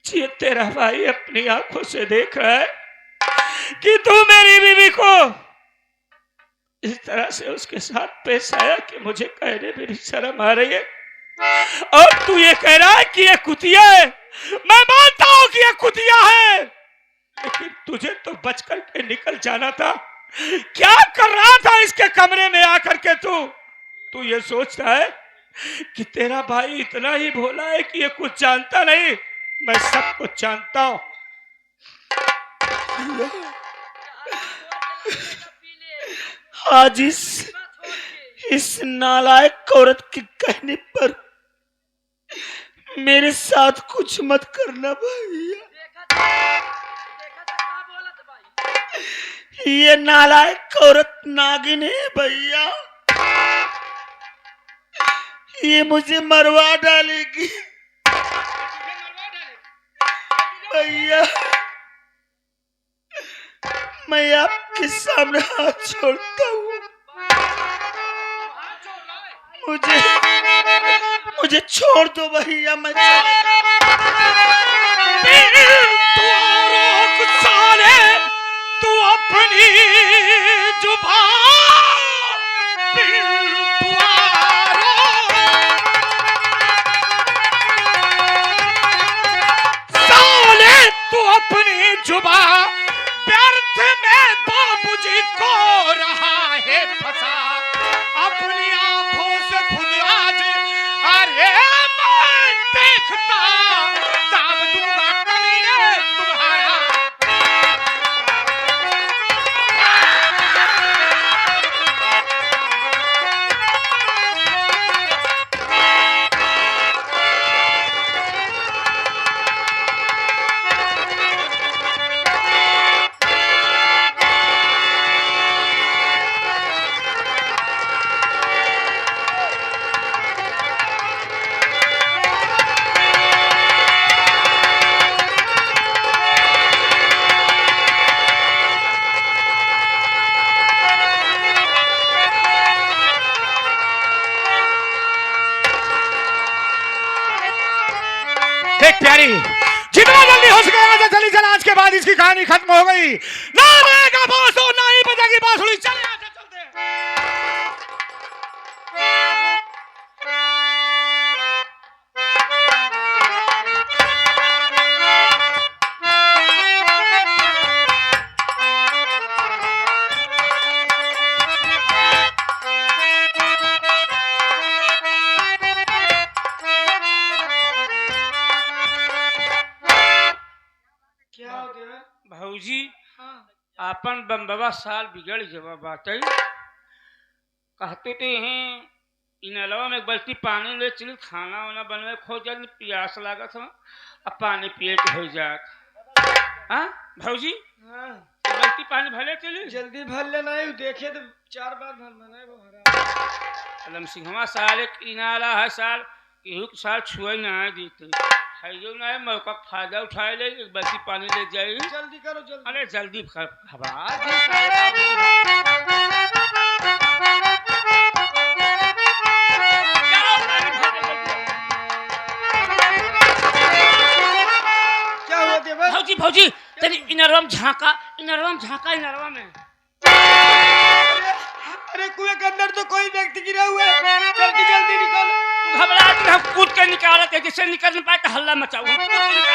ये तेरा भाई अपनी आंखों से देख रहा है कि तू मेरी बीवी को इस तरह से उसके साथ पेश आया कि मुझे कहने में भी शर्म आ रही है। और तू ये कह रहा है कि ये कुतिया है। मैं मानता हूं कि ये कुतिया है, लेकिन तुझे तो बचकर के निकल जाना था। क्या कर रहा था इसके कमरे में आकर के? तू ये सोचता है कि तेरा भाई इतना ही भोला है कि ये कुछ जानता नहीं। मैं सब कुछ जानता हूं। भैया आज इस नालायक औरत के कहने पर मेरे साथ कुछ मत करना भैया। ये नालायक औरत नागिन है भैया, ये मुझे मरवा डालेगी भैया। मैं आपके सामने हाथ छोड़ता हूँ, मुझे छोड़ दो भैया। मैं तू अपनी जुबान व्यर्थ में बाबूजी को रहा है फंसा, अपनी आंखों से खुद आज अरे मैं देखता दाब दूंगा कमीने तुम्हारा। प्यारी जितना जल्दी हो सके आजा चली चल, आज के बाद इसकी कहानी खत्म हो गई। ना रहेगा बांसुरी ना ही बजेगी बांसुरी, चले आजा चलते हैं। भौजी अपन बम्बवा साल बिगड़ जवा बात कहते थे हैं इन अलावा में एक बल्टी पानी ले चली, खाना वाना बनवे खो जल्द प्यास लागत हो, अब पानी पिए के हो जात। हाँ भौजी बल्टी पानी भले चली, जल्दी भर लेना है, देखे तो 4 बार भर मना है। अलम सिंहवा साल एक इनाला है साल केहू के साल छुए ना देते है ना है, मौका फायदा उठाए ले, एक बल्टी पानी ले जाए। जल्दी करो जल्दी। अरे जल्दी कर हवा क्या हुआ देवर? भौजी भौजी तनी इनरवा में झांका, इनरवा में झांका, इनरवा में। अरे कुएं के अंदर तो कोई व्यक्ति गिरा हुआ है, जल्दी जल्दी निकालो। घबराहट में हम कूद के निकाला थे, जिससे निकल नहीं पाए तो हल्ला मचाओ। हम कूद के निकाले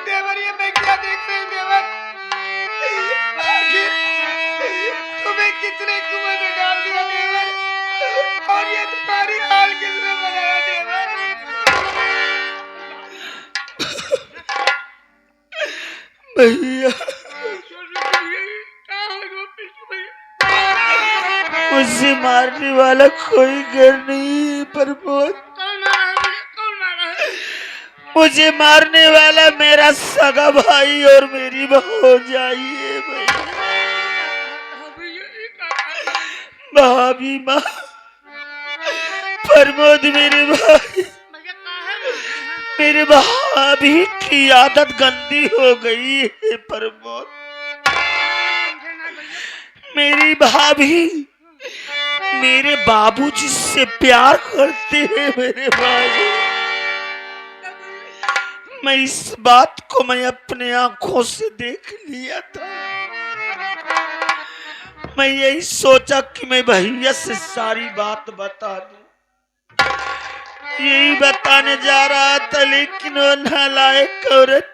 देवर ये मैं क्या देख रही हूँ देवर? आखिर तुम्हें किसने कुएं में डाल दिया देवर? और ये तुम्हारी हाल किसने बनाया देवर? भैया मुझे मारने वाला कोई घर नहीं पर बहुत मुझे मारने वाला मेरा सगा भाई और मेरी भौजाई है भाभी माँ प्रमोद मेरे भाभी की आदत गंदी हो गई है प्रमोद। मेरी भाभी मेरे बाबूजी से प्यार करते हैं मेरे भाई। मैं इस बात को मैं अपने आंखों से देख लिया था। मैं यही सोचा कि मैं भैया से सारी बात बता दूं। यही बताने जा रहा था, लेकिन वो नालायक औरत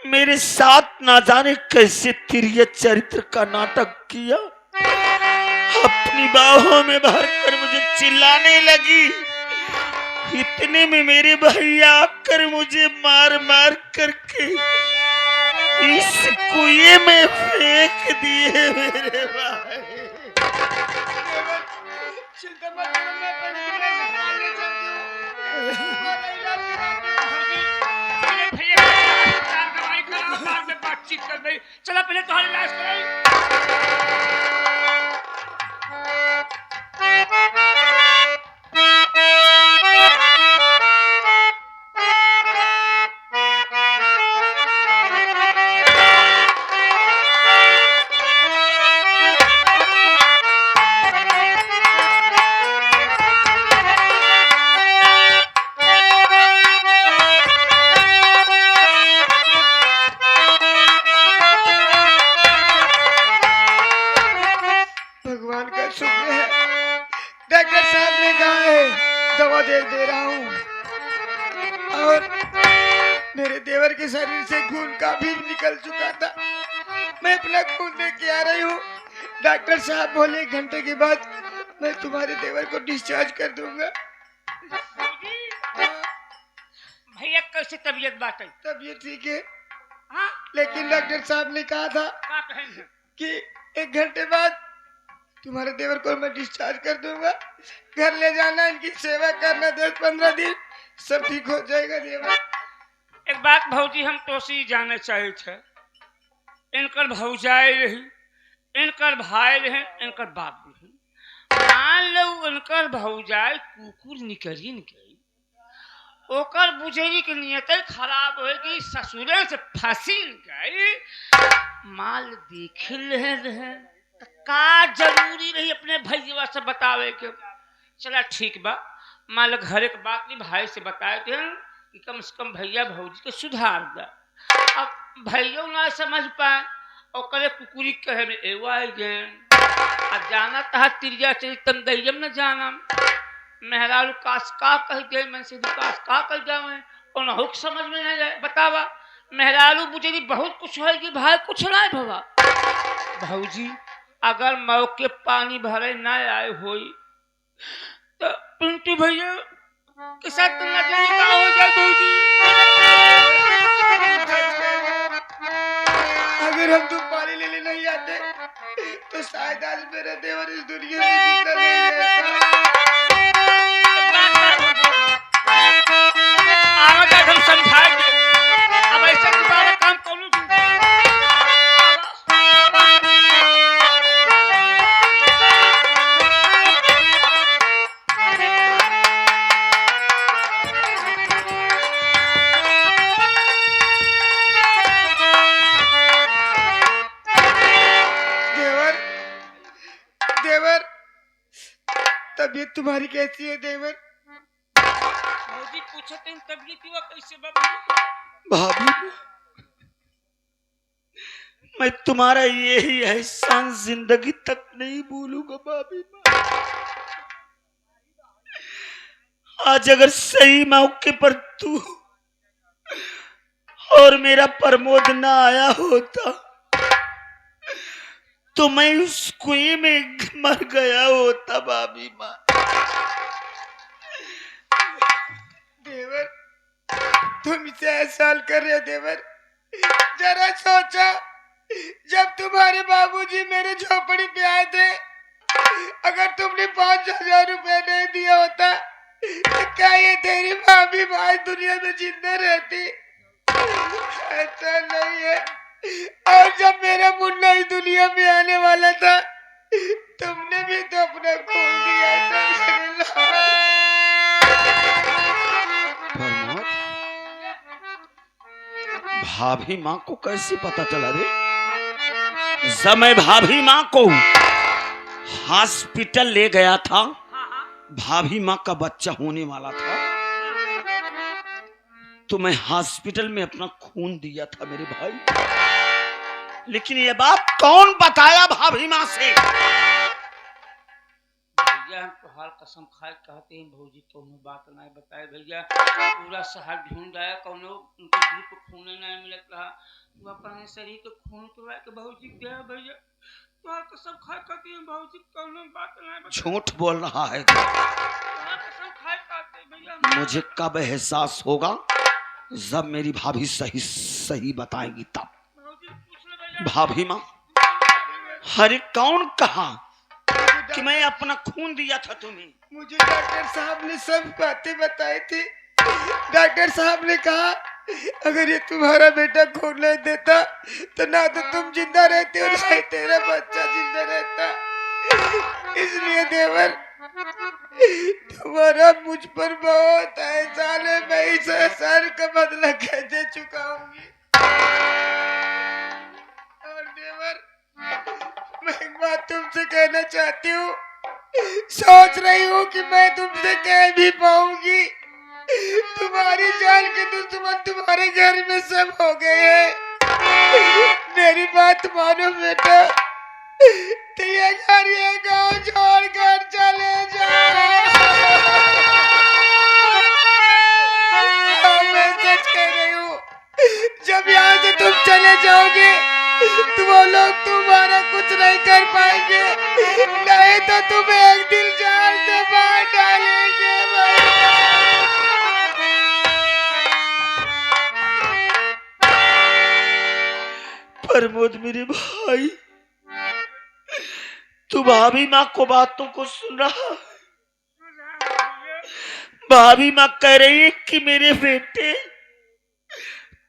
मेरे साथ ना जाने कैसे तिर्य चरित्र का नाटक किया। अपनी बाहों में भरकर मुझे चिल्लाने लगी। इतने में मेरे भैया आकर मुझे मार मार करके इस कुएं में फेंक दिए मेरे भाई। चिंता मत करो, मैं पंजीकरण से आगे चलती हूँ। तुम्हारा इलाज दवाई कराओ, बाद में बातचीत कर दे। चला पहले तुम्हारा इलाज कराई। भगवान का शुक्र है, डॉक्टर साहब ने कहा है दवा दे रहा हूँ, और मेरे देवर के शरीर से खून काफी निकल चुका था। मैं अपना खून दे के आ रही हूँ। डॉक्टर साहब बोले 1 घंटे के बाद मैं तुम्हारे देवर को डिस्चार्ज कर दूंगा। भैया कैसे तबीयत बात है? तबीयत ठीक है, हाँ, लेकिन डॉक्टर साहब ने कहा था क्या कहेंगे? कि 1 घंटे बाद तुम्हारे देवर को मैं डिस्चार्ज कर दूंगा। घर ले जाना, इनकी सेवा करना, 10-15 दिन सब ठीक हो जाएगा देवर। एक बात भौजी हम तो सी जाने चाहिए थे, इनकर भौजाई रही, इनकर भाई रहे, इनकर बाप रही। मान लो इनकर भौजाई कुकुर निकली निकली, ओकर बुझेगी की नियत खराब होगी, ससुरे से फंसी गई। माल देख रहे तो का जरूरी रही अपने भैया से बतावे के। चला ठीक बा, मान लो घरे के बात नहीं, भाई से बताए थे कि कम से कम भैया भौजी के सुधार दा। अब भैया ना समझ पाए और करे कुकुरी कहे में एवा अब जाना तहा तिरिया चली तम दैयम न जाना। मेहरारू कास का कह गए, मैं से कास का कह जावे और न हुक समझ में न जाए। बतावा मेहरारू बुझेगी बहुत कुछ होगी, भाई कुछ ना है भवा। भौजी अगर मौके पानी भरे ना आए होई तो पिंटू भैया के साथ न जाने का हो जाए। भौजी अगर हम तुम पानी लेने नहीं आते तो शायद आज मेरा देवर इस दुनिया में जिंदा नहीं रहता। आवाज हम समझाएंगे, अब ऐसा दोबारा काम करूँ। देवर, तबीयत तुम्हारी कैसी है देवर? भौजी पूछते हैं तबीयत हुआ कैसे बाबू? भाभी, मैं तुम्हारा यही एहसान जिंदगी तक नहीं भूलूंगा भाभी। आज अगर सही मौके पर तू और मेरा प्रमोद ना आया होता तो मैं उस कुएं में मर गया होता भाभी माँ। देवर, तुम इसे एहसान कर रहे हो देवर? जरा सोचा, जब तुम्हारे बाबूजी मेरे झोपड़ी पे आए थे, अगर तुमने 5,000 रुपए नहीं दिया होता तो क्या ये तेरी भाभी आज दुनिया में जिंदा रहती? ऐसा नहीं है। और जब मेरा मुन्ना इस दुनिया में आने वाला था, तुमने भी तो अपना खून दिया था मेरे प्रमोद, भाभी माँ को कैसे पता चला रे? जब मैं भाभी माँ को हॉस्पिटल ले गया था, भाभी माँ का बच्चा होने वाला था, तो मैं हॉस्पिटल में अपना खून दिया था मेरे भाई। लेकिन ये बात कौन बताया भाभी माँ से? भैया हम तो हाल कसम खाए कहते हैं भौजी तो हमें बात नहीं बताए भैया। पूरा शहर ढूंढ आया कौनो उनके दिल को खून नहीं मिलत रहा। वो अपने शरीर के खून तो के भौजी गया भैया। तो हाल कसम खाए कहते हैं भौजी कौनो बात नहीं बताए। झूठ बोल रहा है। हाल कसम खाए कहते हैं भैया। मुझे कब एहसास होगा जब मेरी भाभी सही सही बताएगी तब। भौजी पूछ ले भैया। भाभी माँ, अरे कौन कहा कि मैं अपना खून दिया था तुम्हें? मुझे डॉक्टर साहब ने सब बातें बताई थी। डॉक्टर साहब ने कहा अगर ये तुम्हारा बेटा खून नहीं देता तो ना तो तुम जिंदा रहते हो ना ही तेरा बच्चा जिंदा रहता। इसलिए देवर तुम्हारा मुझ पर बहुत एहसान है। मैं इस एहसान का बदला कैसे चुकाऊंगी? और देवर मैं एक बात तुमसे कहना चाहती हूँ। सोच रही हूँ कि मैं तुमसे कह भी पाऊंगी। तुम्हारी जान के दुश्मन तुम्हारे घर में सब हो गए हैं। मेरी बात मानो बेटा, तो ये घर ये गाँव छोड़कर चले जाओ। मैं सच कह रही हूँ, जब यहाँ से तुम चले जाओगे तो वो लोग तुम्हारा कुछ नहीं कर पाएंगे, नहीं तो तुम्हें एक दिल जान से मार डालेंगे। प्रमोद मेरे भाई, तू भाभी माँ को बातों को सुन रहा? भाभी माँ कह रही है कि मेरे बेटे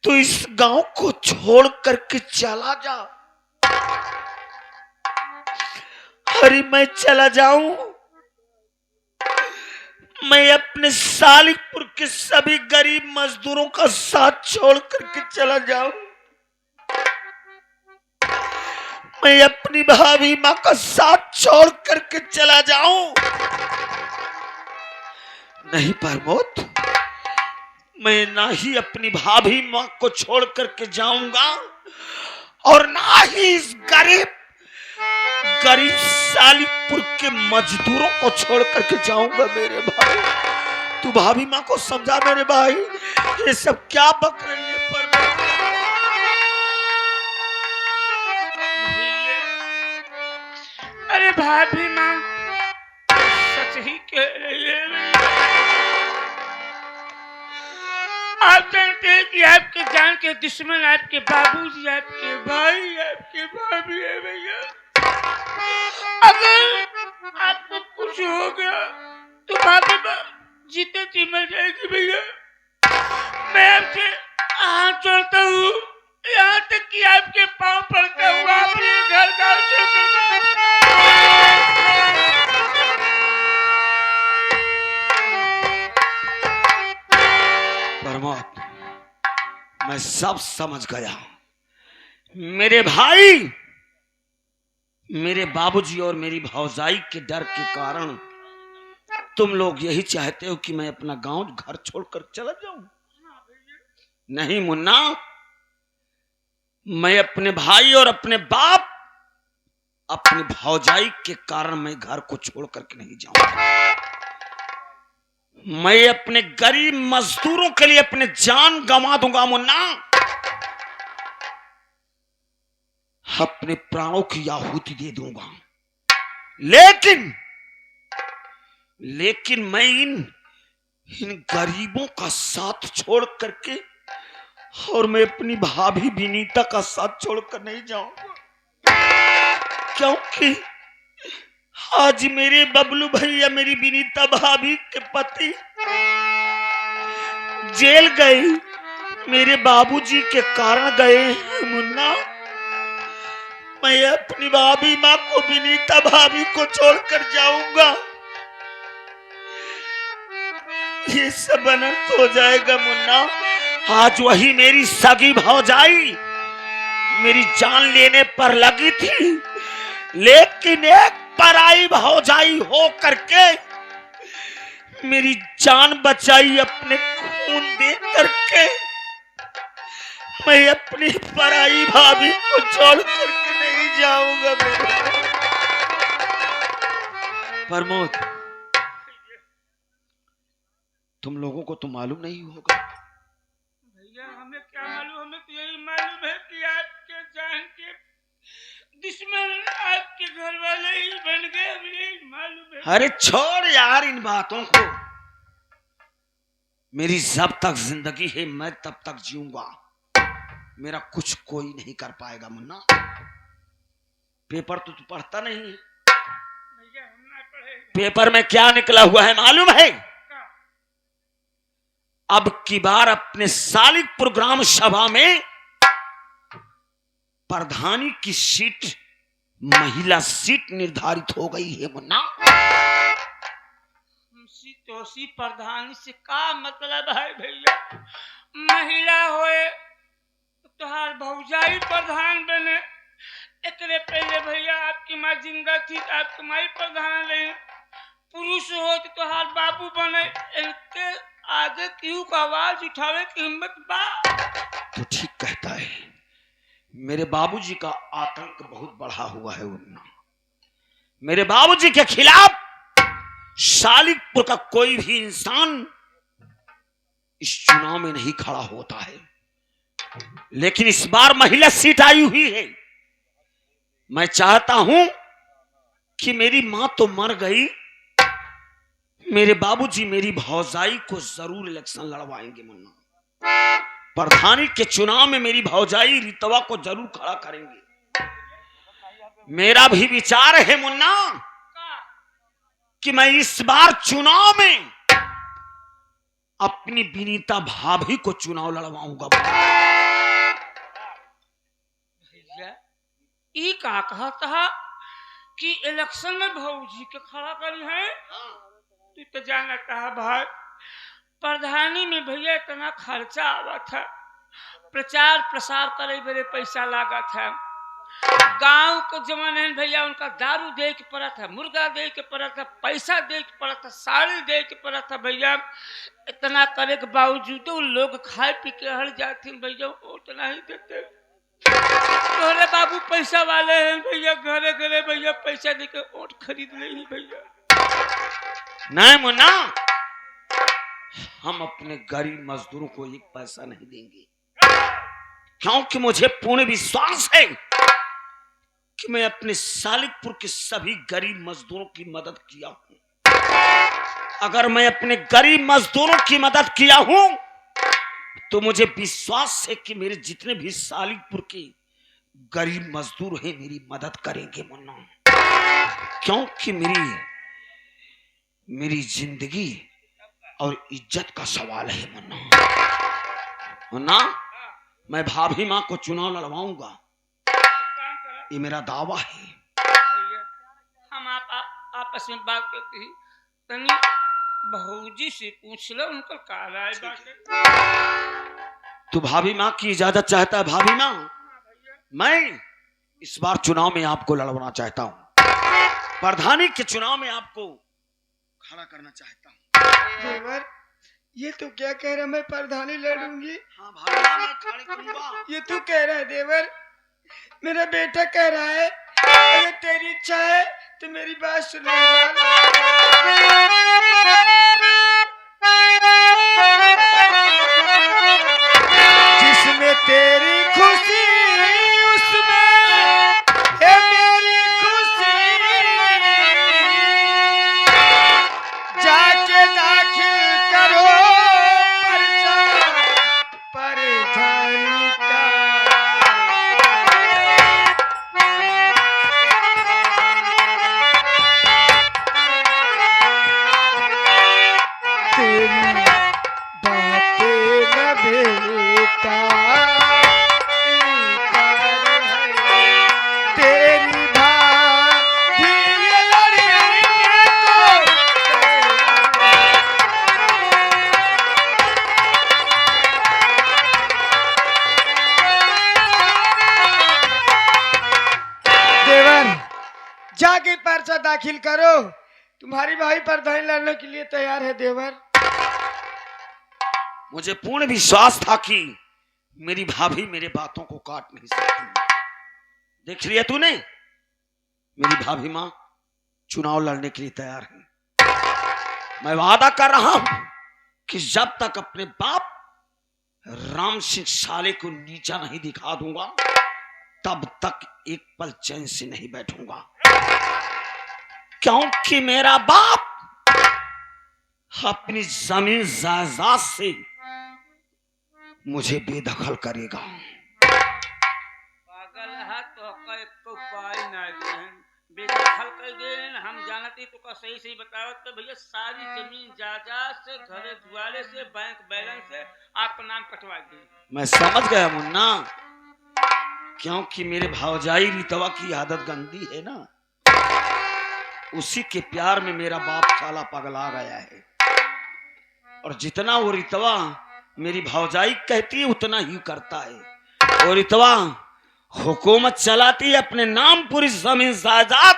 तू इस गांव को छोड़ करके चला जा। अरे मैं चला जाऊं? मैं अपने सालिकपुर के सभी गरीब मजदूरों का साथ छोड़ करके चला जाऊं? मैं अपनी भाभी माँ का साथ छोड़ करके चला जाऊं? नहीं प्रमोद, मैं ना ही अपनी भाभी माँ को छोड़ करके जाऊंगा और ना ही इस गरीब सालिकपुर के मजदूरों को छोड़ करके जाऊंगा। मेरे भाई, तू भाभी माँ को समझा मेरे भाई, ये सब क्या बक रही है? अरे भाभी माँ सच ही कह रही है। आप जानते हैं कि आपके जान के दुश्मन आपके बाबूजी, आपके भाई, आपके भाभी है भैया। अगर आपको कुछ हो गया तो भाभी माँ जीते जी मर जाएगी भैया। मैं आपसे हाथ जोड़ता हूँ, यहाँ तक कि आपके पाँव पड़ता हूँ, आपने घर गाँव छोड़ प्रमोद, मैं सब समझ गया। मेरे भाई, मेरे बाबूजी और मेरी भौजाई के डर के कारण तुम लोग यही चाहते हो कि मैं अपना गांव घर छोड़कर चला जाऊं। नहीं मुन्ना, मैं अपने भाई और अपने बाप, अपनी भौजाई के कारण मैं घर को छोड़ करके नहीं जाऊंगा। मैं अपने गरीब मजदूरों के लिए अपने जान गंवा दूंगा मुन्ना, अपने प्राणों की आहुति दे दूंगा। लेकिन मैं इन गरीबों का साथ छोड़ करके और मैं अपनी भाभी विनीता का साथ छोड़कर नहीं जाऊंगा, क्योंकि आज मेरे बबलू भैया मेरी विनीता भाभी के पति जेल गए, मेरे बाबूजी के कारण गए हैं मुन्ना। मैं अपनी भाभी माँ को, विनीता भाभी को छोड़कर जाऊंगा, ये सब अनर्थ हो जाएगा मुन्ना। आज वही मेरी सगी भौजाई मेरी जान लेने पर लगी थी, लेकिन एक पराई भौजाई हो करके मेरी जान बचाई अपने खून दे करके। मैं अपनी पराई भाभी को छोड़ करके नहीं जाऊंगा बेटा। प्रमोद, तुम लोगों को तो मालूम नहीं होगा। भैया हमें क्या मालूम, हमें तो यही मालूम है कि आपके जान के दुश्मन आपके घर वाले ही बन गए, हमें यही मालूम है। अरे छोड़ यार इन बातों को। मेरी जब तक जिंदगी है मैं तब तक जीऊंगा। मेरा कुछ कोई नहीं कर पाएगा मुन्ना। पेपर तो तू पढ़ता नहीं है। भैया हम ना पढ़े। पेपर में क्या निकला हुआ है मालूम है? अब की बार अपने सालिकपुर ग्राम सभा में प्रधानी की सीट महिला सीट निर्धारित हो गई है मुन्ना। तोसी प्रधानी से का मतलब है भैया? महिला होए तो तुहार भौजाई प्रधान बने। एकरे पहले भैया आपकी माँ जिंदा थी, आपकी माई प्रधान रही। पुरुष हो तो तुहार बाबू बने। इनके आगे क्यों का आवाज उठावे की हिम्मत बा? तो ठीक कहता है। मेरे बाबूजी का आतंक बहुत बढ़ा हुआ है मुन्ना। मेरे बाबूजी के खिलाफ सालिकपुर का कोई भी इंसान इस चुनाव में नहीं खड़ा होता है, लेकिन इस बार महिला सीट आई हुई है। मैं चाहता हूं कि मेरी मां तो मर गई, मेरे बाबूजी मेरी भौजाई को जरूर इलेक्शन लड़वाएंगे मुन्ना। प्रधानी के चुनाव में मेरी भौजाई रितवा को जरूर खड़ा करेंगे। मेरा भी विचार है मुन्ना कि मैं इस बार चुनाव में अपनी विनीता भाभी को चुनाव लड़वाऊंगा। भैया ई का कहा था कि इलेक्शन में भौजी के खड़ा करी है? तू तो जाना कहा भाई, प्रधानी में भैया इतना खर्चा आवा था, प्रचार प्रसार करे बड़े पैसा लागा था। गांव के जमाने में भैया उनका दारू दे के पड़ा था, मुर्गा दे के पड़ा था, पैसा दे के पड़ा था, साड़ी दे के पड़ा था। भैया इतना करे के बावजूद लोग खाए पी के हट जाते भैया, उतना ही देते। तोरे बाबू पैसा वाले हैं भैया, घरे घरे भैया पैसा दे के वोट खरीद नहीं भैया। नहीं मुन्ना, हम अपने गरीब मजदूरों को एक पैसा नहीं देंगे, क्योंकि मुझे पूर्ण विश्वास है कि मैं अपने सालिकपुर के सभी गरीब मजदूरों की मदद किया हूं। अगर मैं अपने गरीब मजदूरों की मदद किया हूं तो मुझे विश्वास है कि मेरे जितने भी सालिकपुर के गरीब मजदूर हैं मेरी मदद करेंगे मुन्ना, क्योंकि मेरी जिंदगी और इज्जत का सवाल है मुन्ना। मैं भाभी माँ को चुनाव लड़वाऊंगा, ये मेरा दावा है। हम आपस में बात करते ही तनी भौजी से पूछ लो उनका का राय बाटे। तू भाभी माँ की इजाजत चाहता है? भाभी माँ, मैं इस बार चुनाव में आपको लड़वाना चाहता हूँ, प्रधानी के चुनाव में आपको खड़ा करना चाहता हूँ। देवर, ये तो क्या कह रहा, मैं प्रधानी लड़ूंगी? हाँ भाभी माँ, मैं खड़ी करूंगा। ये तू कह रहा है देवर? मेरा बेटा कह रहा है अगर तेरी इच्छा है तो मेरी बात सुन। जिसमें तेरी खुशी उसमें है मेरी खुशी, जाके दाखिल करो पर्चा प्रधानी का। तेरी बातें न बेटा इनकार है, तेरी भाभी लड़ने को देवर, जाके पर्चा दाखिल करो, तुम्हारी भाई प्रधानी लड़ने के लिए तैयार है देवर। मुझे पूर्ण विश्वास था कि मेरी भाभी मेरे बातों को काट नहीं सकती। देख लिया तूने, मेरी भाभी माँ चुनाव लड़ने के लिए तैयार है। मैं वादा कर रहा हूं कि जब तक अपने बाप राम सिंह साले को नीचा नहीं दिखा दूंगा तब तक एक पल चैन से नहीं बैठूंगा, क्योंकि मेरा बाप अपनी जमीन जायदाद से मुझे बेदखल करेगा। पागल है तो का एक तो पाई ना देन बेदखल कर देन। हम जानती तो का सही सही बताओ तो भैया सारी जमीन जायदाद से घरे दुआरे से बैंक बैलेंस से आपका नाम कटवा दे। मैं समझ गया मुन्ना, क्योंकि मेरे भावजाई रितवा की आदत गंदी है ना, उसी के प्यार में मेरा बाप साला पगला गया है। और जितना वो रितवा मेरी भावजाई कहती है उतना ही करता है। और रितवा हुकूमत चलाती है अपने नाम, पूरी जमीन जायदाद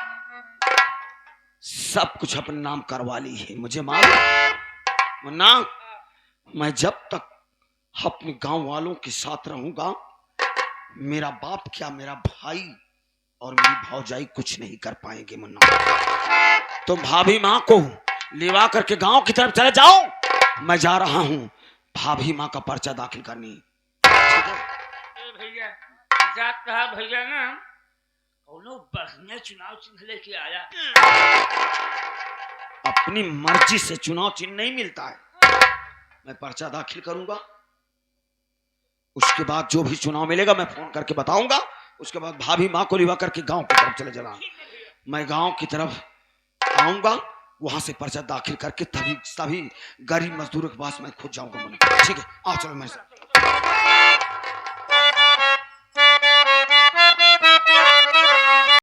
सब कुछ अपने नाम करवा ली है। मुझे मालूम मुन्ना, मैं जब तक अपने गांव वालों के साथ रहूंगा, मेरा बाप क्या मेरा भाई और मेरी भौजाई कुछ नहीं कर पाएंगे। मुन्ना तुम भाभी माँ को लेवा करके गांव की तरफ चले जाओ, मैं जा रहा हूं भाभी माँ का पर्चा दाखिल करनी। भैया जात कहा भैया ना कौनो बढ़िया चुनाव चिन्ह लेके आया। अपनी मर्जी से चुनाव चिन्ह नहीं मिलता है। मैं पर्चा दाखिल करूंगा, उसके बाद जो भी चुनाव मिलेगा मैं फोन करके बताऊंगा। उसके बाद भाभी माँ को लिवा करके गांव की तरफ चले जाना। मैं गांव की तरफ आऊंगा, वहां से पर्चा दाखिल करके तभी गरीब मजदूरों के पास मैं खुद जाऊंगा। ठीक है, आओ चलो मेरे साथ।